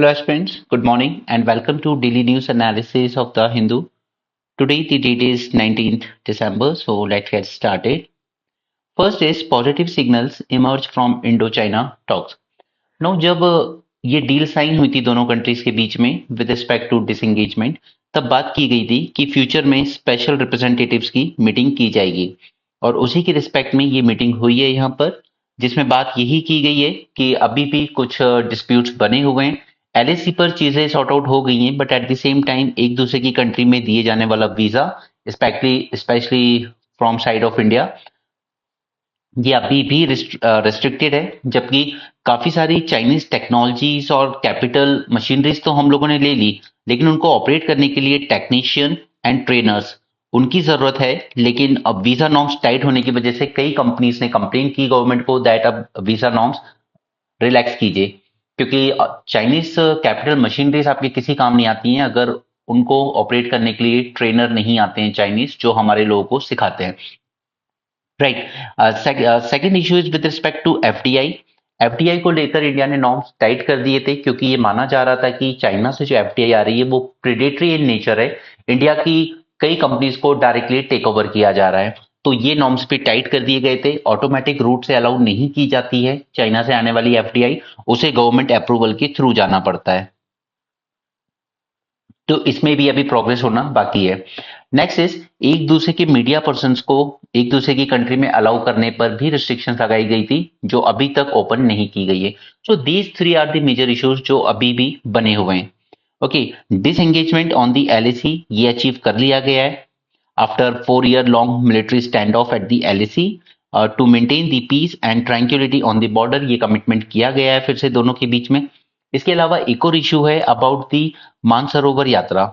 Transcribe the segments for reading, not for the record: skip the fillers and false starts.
Hello, aspirants. Good morning and welcome to daily news analysis of the Hindu. Today, the date is 19th December, so let's get started. First is positive signals emerge from Indo-China talks. Now, जब ये deal sign हुई थी दोनों countries के बीच में with respect to disengagement, तब बात की गई थी कि फ्यूचर में स्पेशल रिप्रेजेंटेटिव्स की मीटिंग की जाएगी और उसी के रिस्पेक्ट में ये मीटिंग हुई है यहाँ पर, जिसमें बात यही की गई है कि अभी भी कुछ डिस्प्यूट्स बने हुए हैं। एलएसी पर चीजें सॉर्ट आउट हो गई हैं, but at the same time एक दूसरे की कंट्री में दिए जाने वाला visa, specially specially from side of India, ये अभी भी रिस्ट्रिक्टेड है। जबकि काफी सारी चाइनीज टेक्नोलॉजीज और कैपिटल मशीनरीज तो हम लोगों ने ले ली, लेकिन उनको ऑपरेट करने के लिए टेक्नीशियन एंड ट्रेनर्स उनकी जरूरत है। लेकिन अब वीजा नॉर्म्स टाइट होने की वजह से कई कंपनीज ने कंप्लेन की गवर्नमेंट को दैट अब वीजा नॉर्म्स रिलैक्स कीजिए, क्योंकि चाइनीज कैपिटल मशीनरीज आपके किसी काम नहीं आती हैं अगर उनको ऑपरेट करने के लिए ट्रेनर नहीं आते हैं चाइनीज, जो हमारे लोगों को सिखाते हैं। Right. Second issue is with respect to FDI. FDI को लेकर इंडिया ने नॉर्म्स टाइट कर दिए थे, क्योंकि ये माना जा रहा था कि चाइना से जो एफडीआई आ रही है वो प्रेडेटरी इन नेचर है। इंडिया की कई कंपनीज को डायरेक्टली टेक ओवर किया जा रहा है, तो ये नॉर्म्स भी टाइट कर दिए गए थे। ऑटोमेटिक रूट से अलाउ नहीं की जाती है चाइना से आने वाली एफडीआई, उसे गवर्नमेंट अप्रूवल के थ्रू जाना पड़ता है। तो इसमें भी अभी प्रोग्रेस होना बाकी है। नेक्स्ट इज एक दूसरे के मीडिया पर्संस को एक दूसरे की कंट्री में अलाउ करने पर भी रिस्ट्रिक्शंस लगाई गई थी, जो अभी तक ओपन नहीं की गई है। So these three are the major issues जो अभी भी बने हुए हैं। Okay, disengagement on the LAC ये अचीव कर लिया गया है after 4 year long military stand off at the LAC to maintain the peace and tranquility on the border. ये कमिटमेंट किया गया है फिर से दोनों के बीच में। इसके अलावा एक और इशू है अबाउट दी मानसरोवर यात्रा,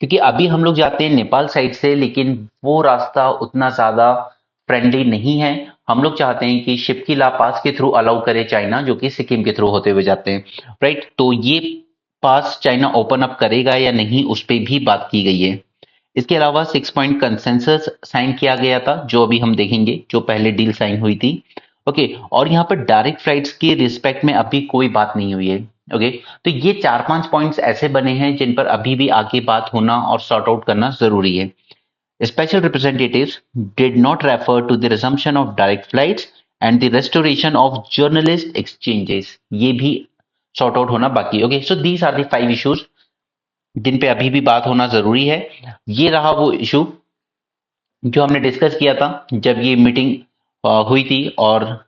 क्योंकि अभी हम लोग जाते हैं नेपाल साइड से, लेकिन वो रास्ता उतना ज्यादा फ्रेंडली नहीं है। हम लोग चाहते हैं कि शिपकीला पास के थ्रू अलाउ करे चाइना, जो कि सिक्किम के थ्रू होते हुए जाते हैं। राइट, तो ये पास चाइना ओपन अप करेगा या नहीं, उस पर भी बात की गई है। इसके अलावा 6 पॉइंट कंसेंसस साइन किया गया था, जो अभी हम देखेंगे, जो पहले डील साइन हुई थी। ओके, और यहाँ पर डायरेक्ट फ्लाइट्स के रिस्पेक्ट में अभी कोई बात नहीं हुई है। ओके, तो ये 4-5 पॉइंट्स ऐसे बने हैं जिन पर अभी भी आगे बात होना और सॉर्ट आउट करना जरूरी है। Special representatives did not refer to the resumption of direct flights and the restoration of journalist exchanges, ये भी सॉर्ट आउट होना बाकी। Okay, so these are the 5 issues जिन पे अभी भी बात होना जरूरी है। ये रहा वो इशू जो हमने डिस्कस किया था जब ये मीटिंग हुई थी, और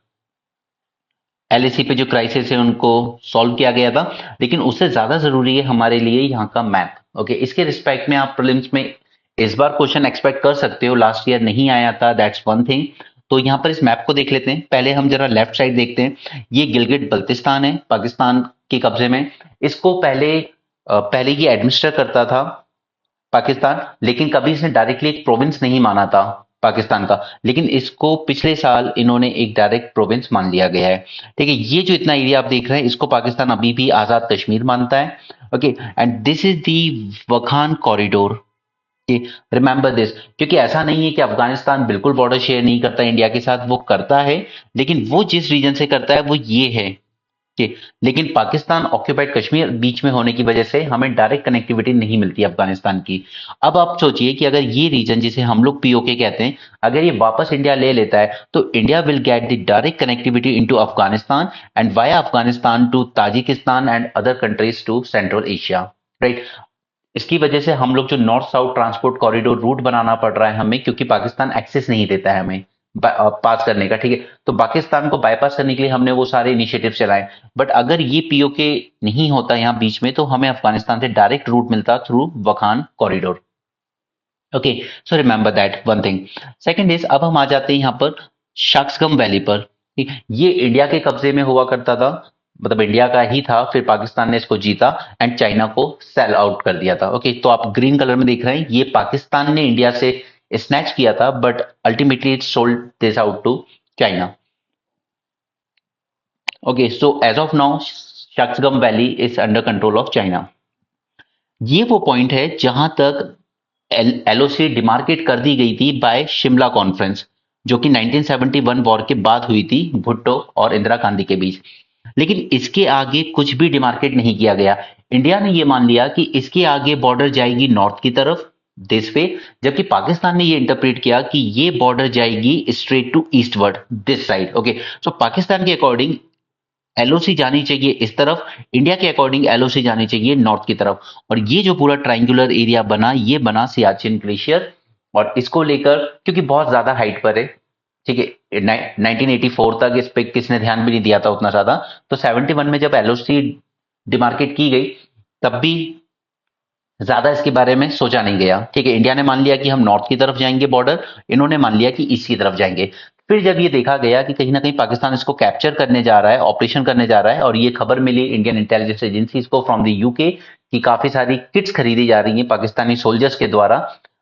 एलएसी पे जो क्राइसिस है उनको सॉल्व किया गया था। लेकिन उससे ज्यादा जरूरी है हमारे लिए यहाँ का मैप। ओके, इसके रिस्पेक्ट में आप प्रीलिम्स में इस बार क्वेश्चन एक्सपेक्ट कर सकते हो, लास्ट ईयर नहीं आया था, दैट्स वन थिंग। तो यहाँ पर इस मैप को देख लेते हैं। पहले हम जरा लेफ्ट साइड देखते हैं। ये गिलगिट बल्तिस्तान है, पाकिस्तान के कब्जे में। इसको पहले ये एडमिनिस्टर करता था पाकिस्तान, लेकिन कभी इसने डायरेक्टली एक प्रोविंस नहीं माना था पाकिस्तान का। लेकिन इसको पिछले साल इन्होंने एक डायरेक्ट प्रोविंस मान लिया गया है। ठीक है, ये जो इतना एरिया आप देख रहे हैं, इसको पाकिस्तान अभी भी आजाद कश्मीर मानता है। Okay, and this is the वखान corridor. Remember this, क्योंकि ऐसा नहीं है कि अफगानिस्तान बिल्कुल बॉर्डर शेयर नहीं करता इंडिया के साथ, वो करता है, लेकिन वो जिस रीजन से करता है वो ये है कि, लेकिन पाकिस्तान ऑक्यूपाइड कश्मीर बीच में होने की वजह से हमें डायरेक्ट कनेक्टिविटी नहीं मिलती अफगानिस्तान की। अब आप सोचिए कि अगर ये रीजन जिसे हम लोग पीओके कहते हैं, अगर ये वापस इंडिया ले लेता है, तो India will get the direct connectivity into Afghanistan and via Afghanistan to Tajikistan and other countries to Central Asia. Right, इसकी वजह से हम लोग जो north south transport corridor route बनाना पड़ रहा है हमें, क्योंकि पाकिस्तान एक्सेस नहीं देता है हमें पास करने का। ठीक है, तो पाकिस्तान को बाईपास करने के लिए हमने वो सारे इनिशिएटिव चलाए। बट अगर ये पीओके नहीं होता यहाँ बीच में, तो हमें अफगानिस्तान से डायरेक्ट रूट मिलता through वखान corridor. Okay, so remember that one thing. Second is, अब हम आ जाते हैं यहाँ पर शक्सगम वैली पर। ठीक, ये इंडिया के कब्जे में हुआ करता था, मतलब इंडिया का ही था, फिर पाकिस्तान ने इसको जीता एंड चाइना को सेल आउट कर दिया था। ओके, तो आप ग्रीन कलर में देख रहे हैं, ये पाकिस्तान ने इंडिया से स्नैच किया था, but ultimately it sold this out to China. Okay, so as of now Shaksgam valley is under control of China. ये वो पॉइंट है जहां तक एलओसी डिमार्केट कर दी गई थी बाय शिमला कॉन्फ्रेंस, जो कि 1971 वॉर के बाद हुई थी, भुट्टो और इंदिरा गांधी के बीच। लेकिन इसके आगे कुछ भी डिमार्केट नहीं किया गया। इंडिया ने ये मान लिया कि इसके आगे बॉर्डर जाएगी नॉर्थ की तरफ दिस वे, जबकि पाकिस्तान ने ये इंटरप्रेट किया कि ये बॉर्डर जाएगी straight to eastward this side. Okay, so Pakistan के अकॉर्डिंग एलओसी जानी चाहिए इस तरफ, इंडिया के अकॉर्डिंग एलओसी जानी चाहिए नॉर्थ की तरफ, और ये जो पूरा ट्रायंगुलर एरिया बना ये बना सियाचिन ग्लेशियर। और इसको लेकर क्योंकि बहुत ज्यादा हाइट पर है, ठीक है, 1984 तक इस पे किसने ध्यान भी नहीं दिया था उतना ज्यादा, तो 71 में जब एलओसी डिमार्केट की गई तब भी ज्यादा इसके बारे में सोचा नहीं गया। ठीक है, इंडिया ने मान लिया कि हम नॉर्थ की तरफ जाएंगे बॉर्डर, इन्होंने मान लिया कि ईस्ट की तरफ जाएंगे। फिर जब ये देखा गया कि कहीं ना कहीं पाकिस्तान इसको कैप्चर करने जा रहा है, ऑपरेशन करने जा रहा है, और ये खबर मिली इंडियन इंटेलिजेंस एजेंसीज को फ्रॉम द यूके कि काफी सारी किट्स खरीदी जा रही हैं पाकिस्तानी सोल्जर्स के द्वारा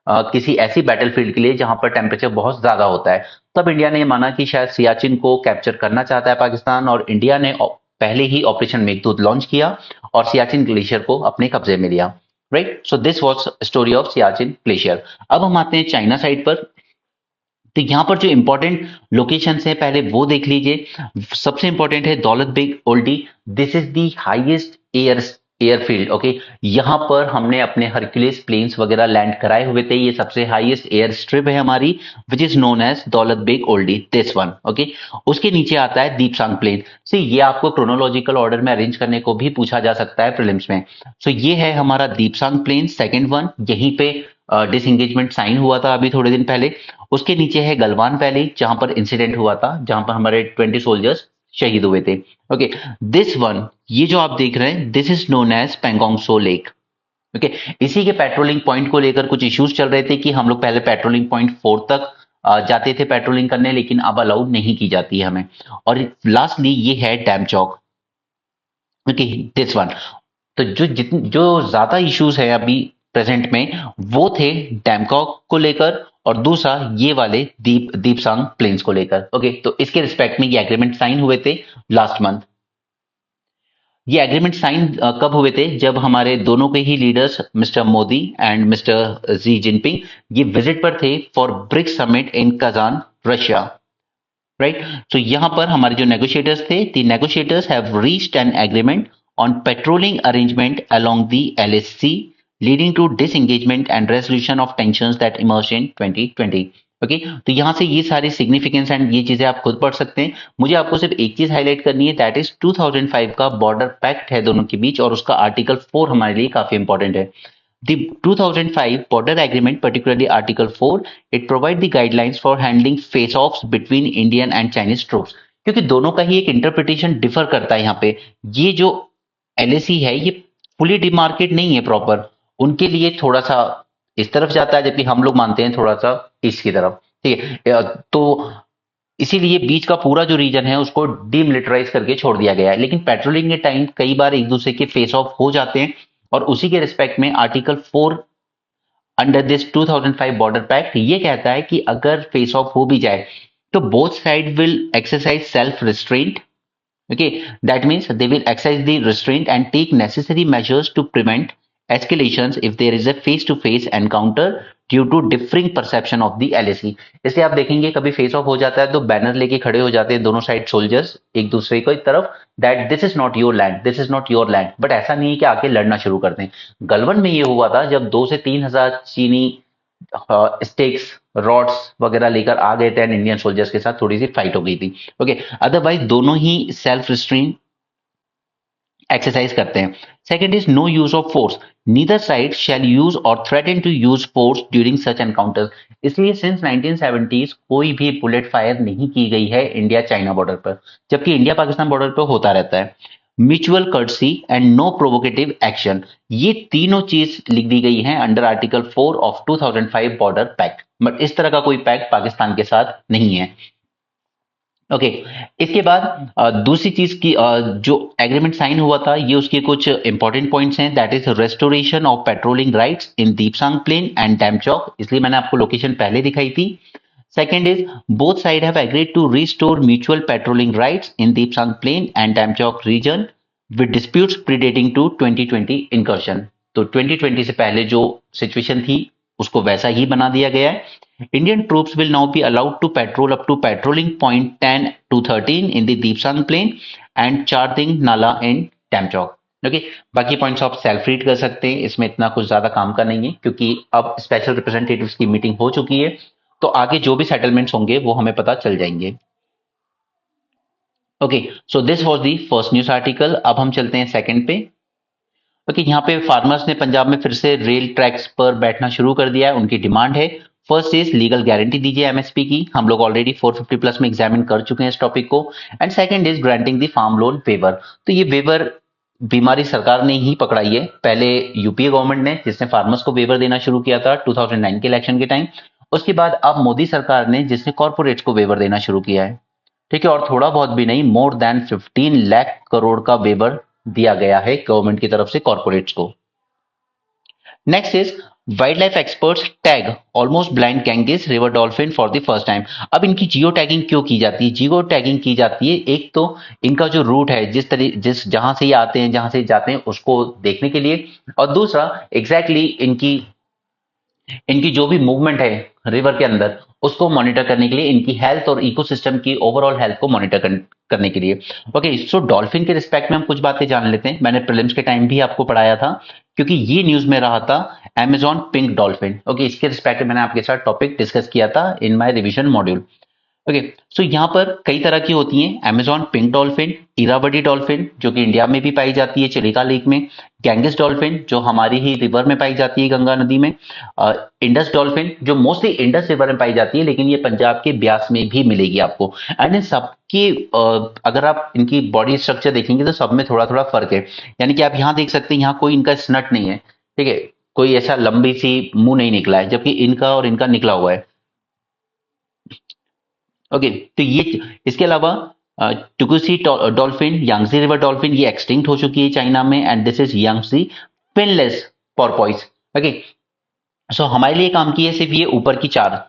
किसी ऐसी बैटलफील्ड के लिए जहां पर टेम्परेचर बहुत ज्यादा होता है, तब इंडिया ने माना कि शायद सियाचिन को कैप्चर करना चाहता है पाकिस्तान, और इंडिया ने पहले ही ऑपरेशन मेघदूत लॉन्च किया और सियाचिन ग्लेशियर को अपने कब्जे में लिया। Right, so this was story of Siachen glacier. अब हम आते हैं चाइना साइड पर। तो यहां पर जो इंपॉर्टेंट लोकेशन है पहले वो देख लीजिए। सबसे इंपॉर्टेंट है Daulat Beg Oldi, this is the highest airfield. Okay, यहां पर हमने अपने हरक्यूलिस प्लेन्स वगैरह लैंड कराए हुए थे, ये सबसे हाईएस्ट एयर स्ट्रिप है हमारी, which is known as Daulat Beg Oldi, this one. Okay, उसके नीचे आता है दीपसांग प्लेन। सी ये आपको क्रोनोलॉजिकल ऑर्डर में अरेंज करने को भी पूछा जा सकता है प्रीलिम्स में। सो ये है हमारा दीपसांग प्लेन, सेकेंड वन, यहीं पे डिसएंगेजमेंट साइन हुआ था अभी थोड़े दिन पहले। उसके नीचे है गलवान वैली, जहां पर इंसिडेंट हुआ था, जहां पर हमारे 20 सोल्जर्स शहीद हुए थे। ओके, दिस वन, ये जो आप देख रहे हैं, this is known as Pangong Tso lake. Okay, इसी के पेट्रोलिंग पॉइंट को लेकर कुछ इश्यूज चल रहे थे कि हम लोग पहले पेट्रोलिंग पॉइंट 4 तक जाते थे पेट्रोलिंग करने, लेकिन अब अलाउड नहीं की जाती है हमें। और लास्टली ये है dam Chowk. Okay, this one. तो जो ज्यादा इश्यूज है अभी प्रेजेंट में वो थे डैमकॉक को लेकर, और दूसरा ये वाले दीपसांग प्लेन्स को लेकर। ओके, तो इसके रिस्पेक्ट में ये एग्रीमेंट साइन हुए थे लास्ट मंथ। ये एग्रीमेंट साइन कब हुए थे? जब हमारे दोनों के ही leaders mister Modi and mister Xi Jinping ये विजिट पर थे for BRICS summit in Kazan, Russia. Right, so यहां पर हमारे जो नेगोशिएटर्स थे, the negotiators have reached an agreement on patrolling arrangement along the LSC, leading to disengagement and resolution of tensions that emerged in 2020। Okay, तो यहां से ये सारी सिग्निफिकेंस एंड ये चीजें आप खुद पढ़ सकते हैं। मुझे आपको सिर्फ एक चीज हाईलाइट करनी है, दैट इज 2005 का बॉर्डर पैक्ट है दोनों के बीच, और उसका आर्टिकल 4 हमारे लिए काफी इंपॉर्टेंट है। The 2005 border agreement, particularly Article 4, it provide the guidelines for handling face-offs between Indian and Chinese troops। क्योंकि दोनों का ही एक इंटरप्रिटेशन डिफर करता है यहाँ पे। ये जो एलएसी है ये फुली डिमार्केट नहीं है प्रॉपर, उनके लिए थोड़ा सा इस तरफ जाता है, जबकि हम लोग मानते हैं थोड़ा सा ईस्ट की तरफ। ठीक है, तो इसीलिए बीच का पूरा जो रीजन है उसको डीमिलिटराइज करके छोड़ दिया गया है। लेकिन पेट्रोलिंग के टाइम कई बार एक दूसरे के फेस ऑफ हो जाते हैं, और उसी के रिस्पेक्ट में article 4 under this 2005 border pact ये कहता है कि अगर फेस ऑफ हो भी जाए तो both side will exercise self restraint. Okay, that means they will exercise the restraint and take necessary measures to prevent escalations if there is a face-to-face encounter due to differing perception of the LAC। इसलिए आप देखेंगे कभी face of हो जाता है तो banner लेके खड़े हो जाते हैं दोनों साइड सोल्जर्स एक दूसरे को एक तरफ, that this is not your land, this is not your land. But ऐसा नहीं है कि आके लड़ना शुरू करते हैं। गलवन में ये हुआ था जब 2 से 3 हजार चीनी स्टेक्स रॉड्स वगैरह लेकर आ गए थे एंड इंडियन सोल्जर्स के साथ थोड़ी सी फाइट हो गई थी। ओके, अदरवाइज दोनों ही सेल्फ रिस्ट्रेन एक्सरसाइज करते हैं। Second is no use of force, neither side shall use or threaten to use force during such encounters. इसलिए सिंस 1970s कोई भी बुलेट फायर नहीं की गई है इंडिया चाइना बॉर्डर पर, जबकि इंडिया पाकिस्तान बॉर्डर पर होता रहता है। Mutual courtesy and no provocative action, ये तीनों चीज लिख दी गई हैं under article 4 of 2005 border pact. But इस तरह का कोई पैक्ट पाकिस्तान के साथ नहीं है। ओके, इसके बाद दूसरी चीज की जो एग्रीमेंट साइन हुआ था ये उसके कुछ इंपॉर्टेंट पॉइंट्स हैं, that is restoration of patrolling rights in Depsang plain and Demchok, इसलिए मैंने आपको लोकेशन पहले दिखाई थी। Second is both sides have agreed to restore mutual patrolling rights in Deepsang Plain and Damchok region with disputes predating to 2020 incursion। तो 2020 से पहले जो सिचुएशन थी उसको वैसा ही बना दिया गया है। Indian troops will now be allowed to patrol up to patrolling point 10 to 13 in the Deepsang Plain and Charding Nala in Tamchok. Okay, बाकी पॉइंट्स आप सेल्फ रीड कर सकते हैं, इसमें इतना कुछ ज्यादा काम का नहीं है क्योंकि अब स्पेशल रिप्रेजेंटेटिव्स की मीटिंग हो चुकी है, तो आगे जो भी सेटलमेंट्स होंगे वो हमें पता चल जाएंगे। Okay, so this was the first news article. अब हम चलते हैं सेकंड पे। ओके, यहाँ पे फार्मर्स ने पंजाब में फिर से रेल ट्रैक्स पर बैठना शुरू कर दिया है। उनकी डिमांड है, फर्स्ट इज लीगल गारंटी दीजिए एमएसपी की, हम लोग ऑलरेडी 450 प्लस में एग्जामिन कर चुके हैं इस टॉपिक को। And second is granting the farm loan waiver. तो ये वेवर बीमारी सरकार ने ही पकड़ाई है, पहले यूपीए गवर्नमेंट ने जिसने फार्मर्स को वेवर देना शुरू किया था 2009 के इलेक्शन के टाइम, उसके बाद अब मोदी सरकार ने जिसने कॉर्पोरेट्स को वेवर देना शुरू किया है। ठीक है, और थोड़ा बहुत भी नहीं, मोर देन 15 लाख करोड़ का वेवर दिया गया है गवर्नमेंट की तरफ से कॉर्पोरेट्स को। Next is wild life experts tag almost blind Ganges river dolphin for the first time. अब इनकी जियो टैगिंग क्यों की जाती है? जियो टैगिंग की जाती है एक तो इनका जो रूट है, जिस जहां से ये आते हैं, जहां से जाते हैं, उसको देखने के लिए, और दूसरा एग्जैक्टली इनकी इनकी जो भी मूवमेंट है रिवर के अंदर उसको मॉनिटर करने के लिए, इनकी हेल्थ और इकोसिस्टम की ओवरऑल हेल्थ को मॉनिटर करने के लिए। ओके, सो डॉल्फिन के रिस्पेक्ट में हम कुछ बातें जान लेते हैं। मैंने प्रीलिम्स के टाइम भी आपको पढ़ाया था क्योंकि ये न्यूज में रहा था अमेजॉन पिंक डॉल्फिन। ओके, इसके रिस्पेक्ट में मैंने आपके साथ टॉपिक डिस्कस किया था in my revision module. Okay, so यहाँ पर कई तरह की होती हैं, Amazon pink dolphin, Irrawaddy dolphin जो कि इंडिया में भी पाई जाती है चिलिका लेक में, गैंगिस डॉल्फिन जो हमारी ही रिवर में पाई जाती है गंगा नदी में, इंडस डॉल्फिन जो मोस्टली इंडस रिवर में पाई जाती है लेकिन ये पंजाब के ब्यास में भी मिलेगी आपको। एंड इन सबकी अगर आप इनकी बॉडी स्ट्रक्चर देखेंगे तो सब में थोड़ा थोड़ा फर्क है, यानी कि आप यहाँ देख सकते हैं यहाँ कोई इनका स्नट नहीं है, ठीक है, कोई ऐसा लंबी सी मुंह नहीं निकला है, जबकि इनका और इनका निकला हुआ है। ओके, तो ये इसके अलावा Tucuxi dolphin, Yangtze river dolphin ये एक्सटिंक्ट हो चुकी है चाइना में, and this is Yangtze finless porpoise. Okay, so हमारे लिए काम की है सिर्फ ये ऊपर की चार।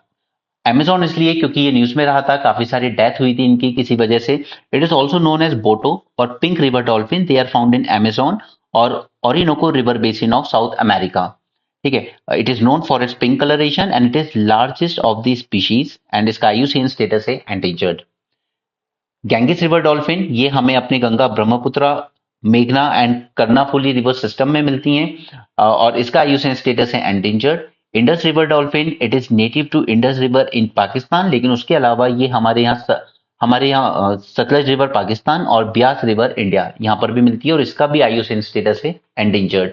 अमेजॉन इसलिए क्योंकि ये न्यूज में रहा था, काफी सारी डेथ हुई थी इनकी किसी वजह से। It is also known as boto or pink river dolphin, they are found in Amazon or Orinoco river basin of South America. ठीक है, it is known for its pink coloration and it is largest of the species and इसका IUCN status है endangered. Ganges river dolphin ये हमें अपने गंगा, ब्रह्मपुत्र, मेघना and Karnaphuli river system में मिलती हैं और इसका आईयूसीएन स्टेटस है endangered. Indus river dolphin it is native to Indus river in Pakistan, लेकिन उसके अलावा ये हमारे यहाँ सतलज रिवर पाकिस्तान और ब्यास रिवर इंडिया यहाँ पर भी मिलती है और इसका भी आईयूसीएन स्टेटस है एंडेंजर्ड।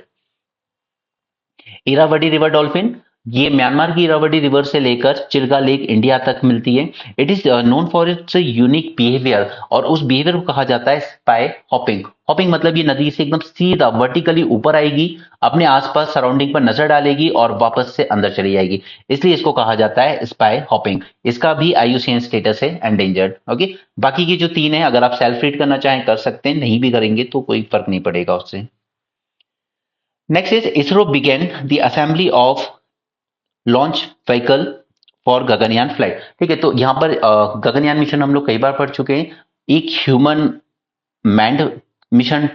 इरावदी रिवर डॉल्फिन ये म्यांमार की इरावदी रिवर से लेकर चिल्का लेक इंडिया तक मिलती है। It is known for it's unique behaviour और उस बिहेवियर को कहा जाता है स्पाई हॉपिंग। हॉपिंग मतलब ये नदी से एकदम सीधा वर्टिकली ऊपर आएगी, अपने आसपास सराउंडिंग पर नजर डालेगी और वापस से अंदर चली जाएगी, इसलिए इसको कहा जाता है स्पाई हॉपिंग। इसका भी आईयूसीएन स्टेटस है एंडेंजर्ड। ओके, बाकी की जो तीन है अगर आप सेल्फ रीड करना चाहें कर सकते हैं, नहीं भी करेंगे तो कोई फर्क नहीं पड़ेगा उससे। Next is ISRO began the assembly of launch vehicle for Gaganyaan flight. ठीक है, तो यहां पर गगनयान मिशन हम लोग कई बार पढ़ चुके हैं। एक ह्यूमन मैंड मिशन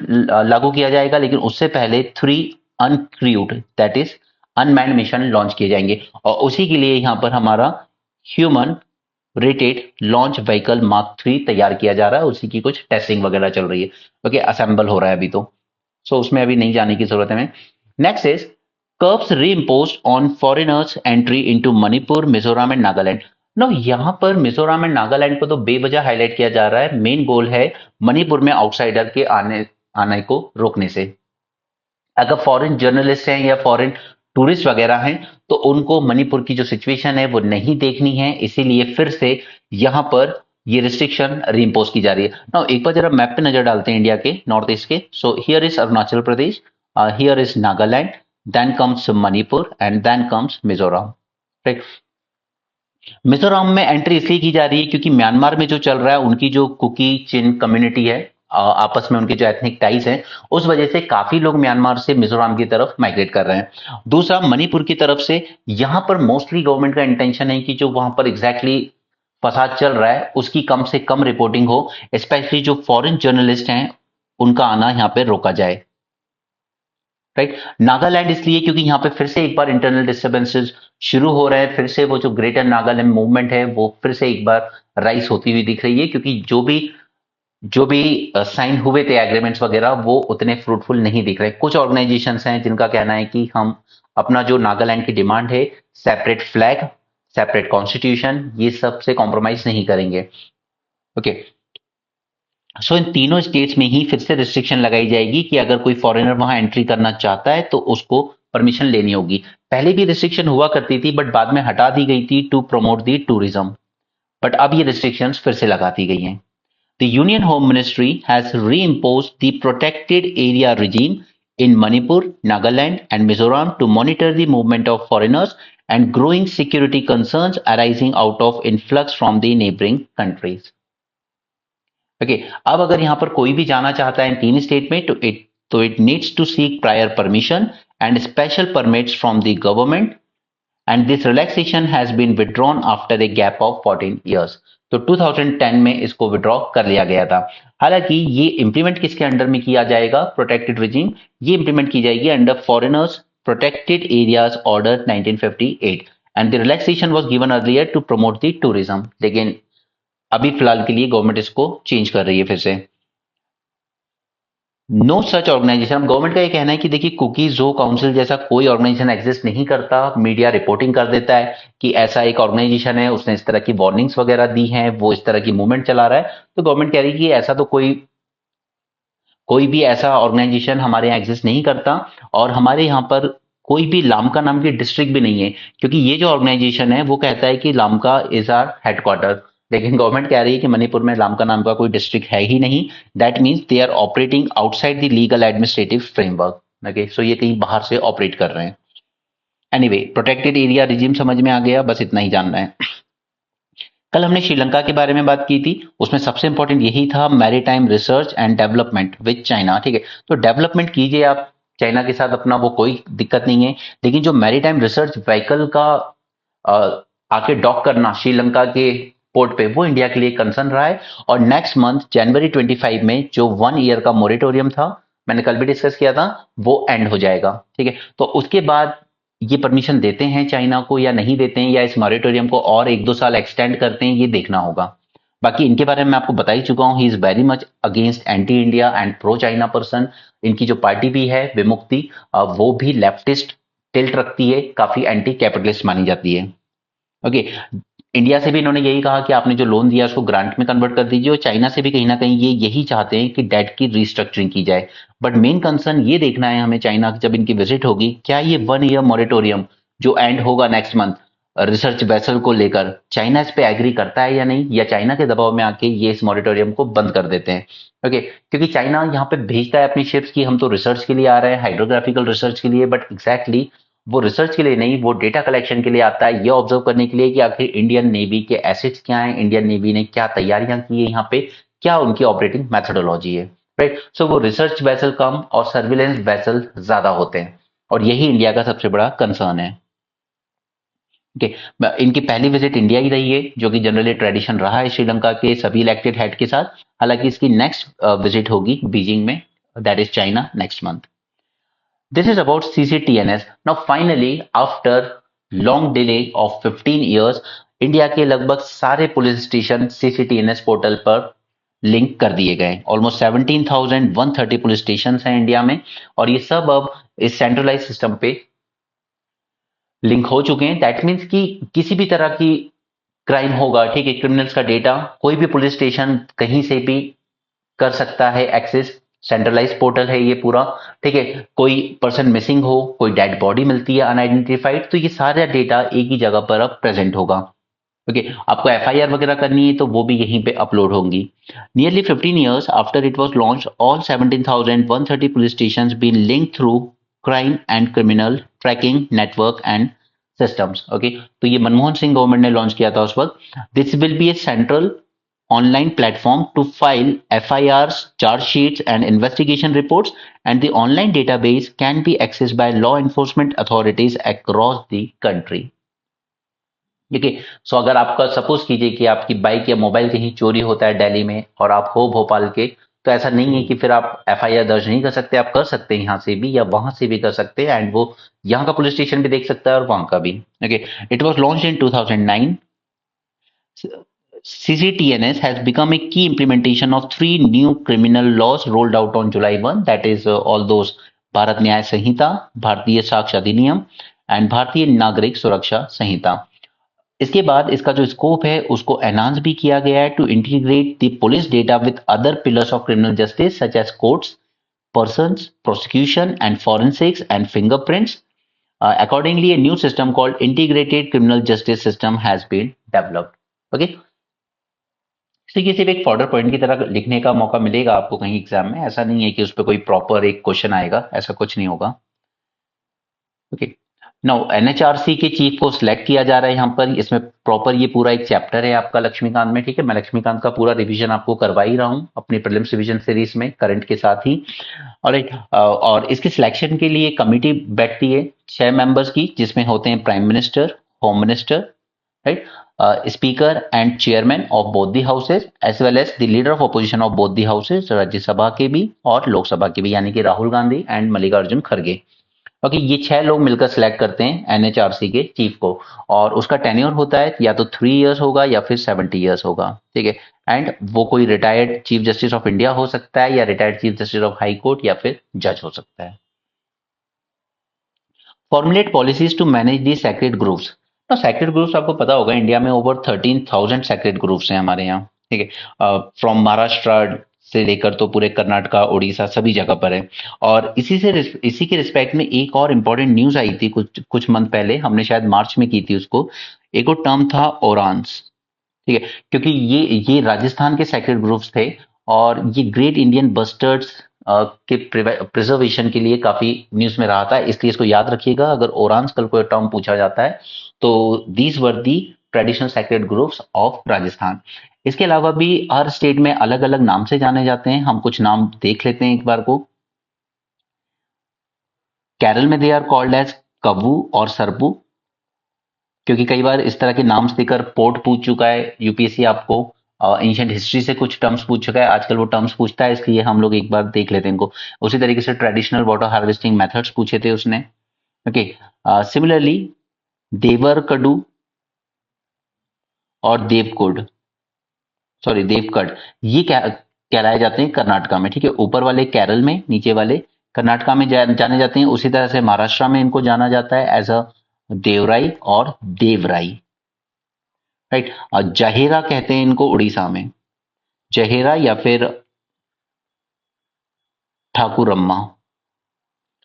लागू किया जाएगा, लेकिन उससे पहले 3 uncrewed that is unmanned mission launch किए जाएंगे और उसी के लिए यहां पर हमारा human rated launch vehicle mark 3 तैयार किया जा रहा है, उसी की कुछ टेस्टिंग वगैरह चल रही है। ओके, असेंबल हो रहा है अभी तो, सो उसमें अभी नहीं जाने की जरूरत है। Next is curbs reimposed on foreigners entry into Manipur, Mizoram and Nagaland. No, यहां पर मिजोरम एंड नागालैंड को तो बेवजह हाईलाइट किया जा रहा है, मेन गोल है मणिपुर में आउटसाइडर के आने को रोकने से। अगर फॉरेन जर्नलिस्ट हैं या फॉरेन टूरिस्ट वगैरह हैं तो उनको मणिपुर की जो सिचुएशन है वो नहीं देखनी है, इसीलिए फिर से यहां पर ये रिस्ट्रिक्शन रीइंपोज की जा रही है। नाउ एक बार जरा मैप पे नजर डालते हैं इंडिया के नॉर्थ ईस्ट के। So here is Arunachal Pradesh, here is Nagaland, then comes Manipur and then comes Mizoram. ठीक, मिजोरम में एंट्री इसलिए की जा रही है क्योंकि म्यांमार में जो चल रहा है उनकी जो कुकी चिन कम्युनिटी है, आपस में उनके जो एथनिक टाइज हैं, उस वजह से काफी लोग म्यांमार से मिजोरम की तरफ माइग्रेट कर रहे हैं। दूसरा, मणिपुर की तरफ से यहां पर मोस्टली गवर्नमेंट का इंटेंशन है कि जो वहां पर एग्जैक्टली फसाद चल रहा है उसकी कम से कम रिपोर्टिंग हो, स्पेशली जो फॉरेन जर्नलिस्ट हैं उनका आना यहाँ पे रोका जाए। राइट, नागालैंड इसलिए क्योंकि यहां पे फिर से एक बार इंटरनल डिस्टर्बेंसेस शुरू हो रहे हैं, फिर से वो जो ग्रेटर नागालैंड मूवमेंट है वो फिर से एक बार राइज होती हुई दिख रही है, क्योंकि जो भी साइन हुए थे एग्रीमेंट्स वगैरह वो उतने फ्रूटफुल नहीं दिख रहे। कुछ ऑर्गेनाइजेशंस हैं जिनका कहना है कि हम अपना जो नागालैंड की डिमांड है, सेपरेट फ्लैग, सेपरेट कॉन्स्टिट्यूशन, ये सब से कॉम्प्रोमाइज नहीं करेंगे। ओके, सो इन तीनों स्टेट्स में ही फिर से रिस्ट्रिक्शन लगाई जाएगी कि अगर कोई फॉरेनर वहां एंट्री करना चाहता है तो उसको परमिशन लेनी होगी। पहले भी रिस्ट्रिक्शन हुआ करती थी बट बाद में हटा दी गई थी to promote the tourism, but अब ये रिस्ट्रिक्शंस फिर से लगा दी गई हैं। The Union Home Ministry has reimposed the protected area regime in Manipur, Nagaland, and Mizoram to monitor the movement of foreigners and growing security concerns arising out of influx from the neighboring countries. Okay, अब अगर यहाँ पर कोई भी जाना चाहता है इन तीन स्टेट में तो it needs to seek prior permission and special permits from the government, and this relaxation has been withdrawn after a gap of 14 years. तो 2010 में इसको विड्रॉ कर लिया गया था। हालांकि ये इंप्लीमेंट किसके अंडर में किया जाएगा, प्रोटेक्टेड रिजीम, ये इंप्लीमेंट की जाएगी under foreigners protected areas order 1958, and the relaxation was given earlier to promote the tourism. लेकिन अभी फिलहाल के लिए गवर्नमेंट इसको चेंज कर रही है फिर से। नो सच ऑर्गेनाइजेशन, गवर्नमेंट का ये कहना है कि देखिए कुकी जो काउंसिल जैसा कोई ऑर्गेनाइजेशन एग्जिस्ट नहीं करता। मीडिया रिपोर्टिंग कर देता है कि ऐसा एक ऑर्गेनाइजेशन है, उसने इस तरह की वार्निंग्स वगैरह दी हैं, वो इस तरह की मूवमेंट चला रहा है। तो गवर्नमेंट कह रही है कि ऐसा तो कोई भी ऐसा ऑर्गेनाइजेशन हमारे यहाँ एग्जिस्ट नहीं करता, और हमारे यहाँ पर कोई भी लामका नाम की डिस्ट्रिक्ट भी नहीं है, क्योंकि ये जो ऑर्गेनाइजेशन है वो कहता है कि लामका इज आर हेडक्वार्टर, लेकिन गवर्नमेंट कह रही है कि मणिपुर में लामका नाम का कोई डिस्ट्रिक्ट है ही नहीं। That means they are operating outside the legal administrative framework. Okay, so ये कहीं बाहर से ऑपरेट कर रहे हैं। एनीवे, प्रोटेक्टेड एरिया रिजिम समझ में आ गया, बस इतना ही जानना है। कल हमने श्रीलंका के बारे में बात की थी, उसमें सबसे इंपॉर्टेंट यही था maritime research and development with China. ठीक है, तो डेवलपमेंट कीजिए आप चाइना के साथ अपना, वो कोई दिक्कत नहीं है, लेकिन जो मैरीटाइम रिसर्च व्हीकल का अ, आके डॉक करना श्रीलंका के पोर्ट पे, वो इंडिया के लिए कंसर्न रहा है। और नेक्स्ट मंथ जनवरी 25 में जो 1 ईयर का मोरेटोरियम था, मैंने कल भी डिस्कस किया था, वो एंड हो जाएगा। ठीक है, तो उसके बाद ये परमिशन देते हैं चाइना को या नहीं देते हैं, या इस मॉरेटोरियम को और 1-2 साल एक्सटेंड करते हैं, ये देखना होगा। बाकी इनके बारे में मैं आपको बता ही चुका हूं, he is very much against anti India and pro China person. इनकी जो पार्टी भी है विमुक्ति, वो भी लेफ्टिस्ट टिल्ट रखती है, काफी एंटी कैपिटलिस्ट मानी जाती है। ओके, इंडिया से भी इन्होंने यही कहा कि आपने जो लोन दिया उसको ग्रांट में कन्वर्ट कर दीजिए, और चाइना से भी कहीं ना कहीं ये यही चाहते हैं कि डेट की रिस्ट्रक्चरिंग की जाए। बट मेन कंसर्न ये देखना है हमें चाइना की, जब इनकी विजिट होगी, क्या ये 1 ईयर मॉरेटोरियम जो एंड होगा नेक्स्ट मंथ रिसर्च वेसल को लेकर, चाइना इस पे एग्री करता है या नहीं, या चाइना के दबाव में आके ये इस मॉरेटोरियम को बंद कर देते हैं। ओके, क्योंकि चाइना यहाँ पे भेजता है अपनी शिप्स की हम तो रिसर्च के लिए आ रहे हैं, हाइड्रोग्राफिकल रिसर्च के लिए, बट एग्जैक्टली वो रिसर्च के लिए नहीं, वो डेटा कलेक्शन के लिए आता है, ये ऑब्जर्व करने के लिए कि आखिर इंडियन नेवी के एसेट्स क्या हैं, इंडियन नेवी ने क्या तैयारियां की है यहाँ पे, क्या उनकी ऑपरेटिंग मैथोडोलॉजी है। राइट, सो वो रिसर्च वेसल कम और सर्विलेंस वेसल ज्यादा होते हैं, और यही इंडिया का सबसे बड़ा कंसर्न है। ओके, इनकी पहली विजिट इंडिया ही रही है, जो कि जनरली ट्रेडिशन रहा है श्रीलंका के सभी इलेक्टेड हेड के साथ। हालांकि इसकी नेक्स्ट विजिट होगी बीजिंग में, that is China, next month. This is about CCTNS. Now finally, after long delay of 15 years, India के लगभग सारे पुलिस स्टेशन CCTNS पोर्टल पर लिंक कर दिए गए। ऑलमोस्ट 17,130 पुलिस स्टेशन हैं इंडिया में, और ये सब अब इस सेंट्रलाइज सिस्टम पे लिंक हो चुके हैं। दैट मीन्स कि किसी भी तरह की क्राइम होगा, ठीक है, क्रिमिनल्स का डेटा कोई भी पुलिस स्टेशन कहीं से भी कर सकता है एक्सेस। सेंट्रलाइज पोर्टल है ये पूरा। ठीक है, कोई पर्सन मिसिंग हो, कोई डेड बॉडी मिलती है अनआइडेंटिफाइड, तो ये सारा डेटा एक ही जगह पर अब प्रेजेंट होगा। ओके, आपको एफआईआर वगैरह करनी है तो वो भी यहीं पे अपलोड होंगी। Nearly 15 years after it was launched, all 17,130 police stations been linked through crime and criminal tracking network and systems। Okay, तो ये मनमोहन सिंह गवर्नमेंट ने लॉन्च किया था उस वक्त। This will be A central online platform to file FIRs, charge sheets, and investigation reports, and the online database can be accessed by law enforcement authorities across the country। देखिए, सो अगर आपका suppose कीजिए कि आपकी बाइक या mobile कहीं चोरी होता है दिल्ली में और आप हो भोपाल के, तो ऐसा नहीं है कि फिर आप एफआईआर दर्ज नहीं कर सकते, आप कर सकते हैं यहाँ से भी या वहां से भी कर सकते हैं, एंड वो यहाँ का पुलिस स्टेशन भी देख सकता है और वहां का भी। Okay, it was launched in 2009। CCTNS has become a key implementation of three new criminal laws rolled out on July 1, that is all those Bharat न्याय संहिता, भारतीय साक्ष्य अधिनियम एंड भारतीय नागरिक सुरक्षा संहिता। इसके बाद इसका जो स्कोप है उसको एनहांस भी किया गया है to integrate the police data with other pillars of criminal justice such as courts, persons, prosecution, and forensics and fingerprints. Accordingly, a new system called Integrated Criminal Justice System has been developed. Okay. इसी की सिर्फ एक fodder point की तरह लिखने का मौका मिलेगा आपको कहीं एग्जाम में, ऐसा नहीं है कि उस पर कोई प्रॉपर एक क्वेश्चन आएगा, ऐसा कुछ नहीं होगा। ओके, नाउ एनएचआरसी के चीफ को सिलेक्ट किया जा रहा है यहाँ पर, इसमें प्रॉपर ये पूरा एक चैप्टर है आपका लक्ष्मीकांत में, ठीक है। मैं लक्ष्मीकांत का पूरा रिवीजन आपको करवा ही रहा हूँ अपनी प्रीलिम्स रिवीजन सीरीज में करंट के साथ ही। और इसके सिलेक्शन के लिए कमिटी बैठती है 6 मेंबर्स की, जिसमें होते हैं prime minister, home minister, right, speaker and chairman of both the houses as well as the leader of opposition of both the houses, Rajya Sabha के भी और लोकसभा के भी, यानी कि राहुल गांधी एंड मल्लिकार्जुन खड़गे। ओके, ये 6 लोग मिलकर सिलेक्ट करते हैं एनएचआरसी के चीफ को, और उसका टेन्योर होता है या तो 3 इयर्स होगा या फिर 70 इयर्स होगा, ठीक है। एंड वो कोई retired chief justice of India हो सकता है या retired chief justice of high court या फिर जज हो सकता है। Formulate policies to manage the sacred groups. तो सेक्रेड ग्रुप्स आपको पता होगा इंडिया में ओवर 13,000 सेक्रेड ग्रुप्स हैं हमारे यहाँ, ठीक है। फ्रॉम महाराष्ट्र से लेकर तो पूरे कर्नाटका, उड़ीसा सभी जगह पर है। और इसी के रिस्पेक्ट में एक और इम्पोर्टेंट न्यूज आई थी कुछ मंथ पहले, हमने शायद मार्च में की थी उसको। एक और टर्म था ओरांस, ठीक है, क्योंकि ये राजस्थान के सेक्रेड ग्रुप्स थे और ये ग्रेट इंडियन बस्टर्ड्स के प्रिजर्वेशन के लिए काफी न्यूज में रहा था, इसलिए इसको याद रखिएगा। अगर ओरांस कल कोई टर्म पूछा जाता है तो these were the traditional sacred groups of Rajasthan. इसके अलावा भी हर स्टेट में अलग अलग नाम से जाने जाते हैं, हम कुछ नाम देख लेते हैं एक बार को। केरल में दे आर कॉल्ड एज कबू और सरबू, क्योंकि कई बार इस तरह के नाम देकर पोर्ट पूछ चुका है यूपीएससी आपको, एंशिएंट हिस्ट्री से कुछ टर्म्स पूछ चुका है, आजकल वो टर्म्स पूछता है, इसलिए हम लोग एक बार देख लेते हैं इनको। उसी तरीके से ट्रेडिशनल वाटर हार्वेस्टिंग मेथड्स पूछे थे उसने। ओके, सिमिलरली देवरकड़ू और देवकड़, ये क्या कहलाए जाते हैं कर्नाटका में, ठीक है। ऊपर वाले केरल में, नीचे वाले कर्नाटका में जाने जाते हैं। उसी तरह से महाराष्ट्र में इनको जाना जाता है एज अ देवराई और देवराई, राइट। और जहेरा कहते हैं इनको उड़ीसा में, जहेरा या फिर ठाकुरम्मा।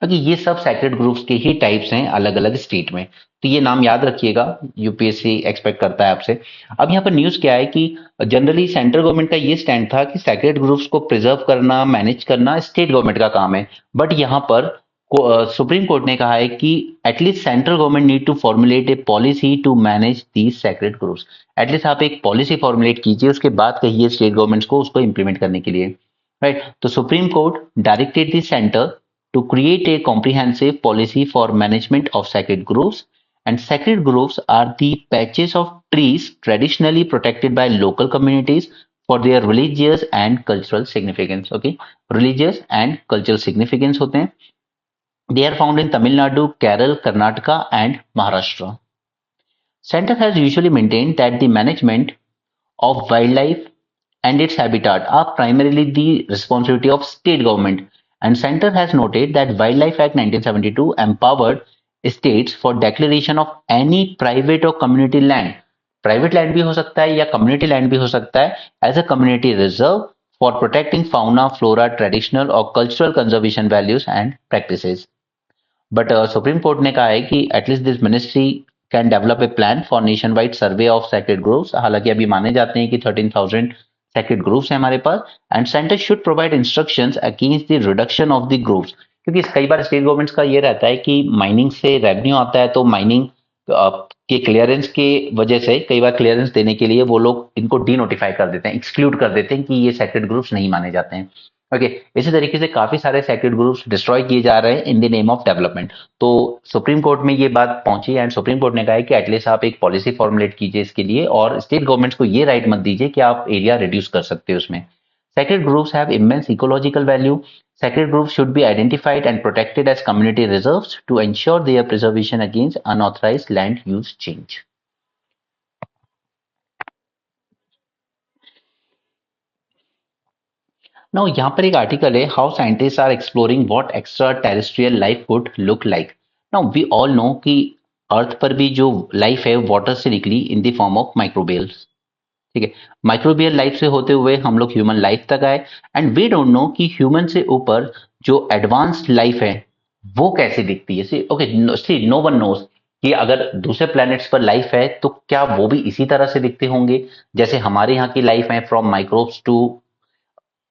क्योंकि ये सब सेक्रेड ग्रुप्स के ही टाइप्स हैं अलग अलग स्टेट में, तो ये नाम याद रखिएगा, यूपीएससी एक्सपेक्ट करता है आपसे। अब यहाँ पर न्यूज क्या है कि जनरली सेंट्रल गवर्नमेंट का ये स्टैंड था कि सेक्रेड ग्रुप्स को प्रिजर्व करना, मैनेज करना स्टेट गवर्नमेंट का काम है, बट यहाँ पर सुप्रीम कोर्ट ने कहा है कि at least central government need to formulate a policy to manage these sacred groups. At least आप एक पॉलिसी फॉर्मुलेट कीजिए, उसके बाद कहिए स्टेट गवर्नमेंट्स को उसको इंप्लीमेंट करने के लिए, राइट। तो supreme court directed the centre to create a comprehensive policy for management of sacred groups, and sacred groups are the patches of trees traditionally protected by local communities for their religious and cultural significance. Okay, religious and cultural significance होते हैं। They are found in Tamil Nadu, Kerala, Karnataka and Maharashtra. Center has usually maintained that the management of wildlife and its habitat are primarily the responsibility of state government, and center has noted that Wildlife Act 1972 empowered states for declaration of any private or community land, private land भी हो सकता है या community land भी हो सकता है, as a community reserve for protecting fauna, flora, traditional or cultural conservation values and practices. But Supreme Court ने कहा है कि at least this ministry can develop a plan for nationwide survey of sacred groves। हालांकि अभी माने जाते हैं कि 13,000 सेक्रेड ग्रुप्स है हमारे पास, and centre should provide instructions against the reduction of the groups, क्योंकि कई बार स्टेट गवर्नमेंट्स का ये रहता है कि माइनिंग से रेवेन्यू आता है, तो माइनिंग के क्लियरेंस के वजह से कई बार क्लियरेंस देने के लिए वो लोग इनको डी नोटिफाई कर देते हैं, एक्सक्लूड कर देते हैं कि ये सेक्रेड ग्रुप्स नहीं माने जाते हैं। ओके, इसी तरीके से काफी सारे सेक्रेड ग्रुप्स डिस्ट्रॉय किए जा रहे हैं in the name of development. तो सुप्रीम कोर्ट में ये बात पहुंची एंड सुप्रीम कोर्ट ने कहा है कि एटलीस्ट आप एक पॉलिसी फॉर्मुलेट कीजिए इसके लिए, और स्टेट गवर्नमेंट्स को ये राइट मत दीजिए कि आप एरिया रिड्यूस कर सकते हो उसमें। Sacred groves have immense ecological value. Sacred groves should be identified and protected as community reserves to ensure their preservation against unauthorized land use change. Now यहाँ पर एक आर्टिकल है, how scientist are exploring what extra terrestrial life would look like. Now we all know कि Earth पर भी जो life है water से निकली in the form of microbials. ठीक है, माइक्रोबियल लाइफ से होते हुए हम लोग ह्यूमन लाइफ तक आए, एंड वी डोंट नो कि ह्यूमन से ऊपर जो एडवांस्ड लाइफ है वो कैसे दिखती है. सी ओके, सी नो वन नोस कि अगर दूसरे प्लैनेट्स पर लाइफ है तो क्या वो भी इसी तरह से दिखते होंगे जैसे हमारे यहाँ की लाइफ है, from microbes to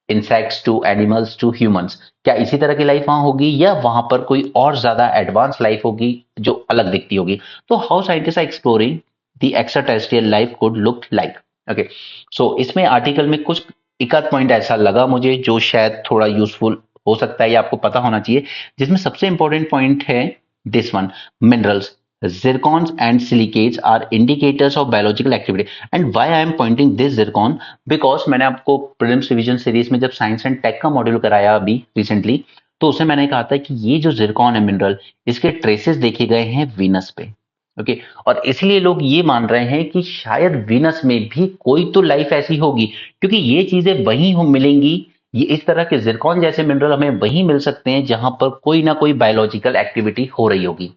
insects to animals to humans. क्या इसी तरह की लाइफ वहां होगी या वहां पर कोई और ज्यादा एडवांस लाइफ होगी जो अलग दिखती होगी. तो how scientist are exploring the extra terrestrial life could look like. Okay, so इसमें आर्टिकल में कुछ एक आध पॉइंट ऐसा लगा मुझे जो शायद थोड़ा यूजफुल हो सकता है या आपको पता होना चाहिए, जिसमें सबसे इंपॉर्टेंट पॉइंट है this one: minerals, zircons and silicates are indicators of biological activity. And why I am pointing this zircon, because मैंने आपको प्रीलिम्स रिवीजन सीरीज में जब साइंस एंड टेक का मॉड्यूल कराया अभी रिसेंटली, तो उसमें मैंने कहा था कि ये जो जिरकॉन है मिनरल, इसके ट्रेसेस देखे गए हैं वीनस पे. ओके, और इसलिए लोग ये मान रहे हैं कि शायद वीनस में भी कोई तो लाइफ ऐसी होगी, क्योंकि ये चीजें वहीं हो मिलेंगी. ये इस तरह के जिरकॉन जैसे मिनरल हमें वहीं मिल सकते हैं जहां पर कोई ना कोई बायोलॉजिकल एक्टिविटी हो रही होगी.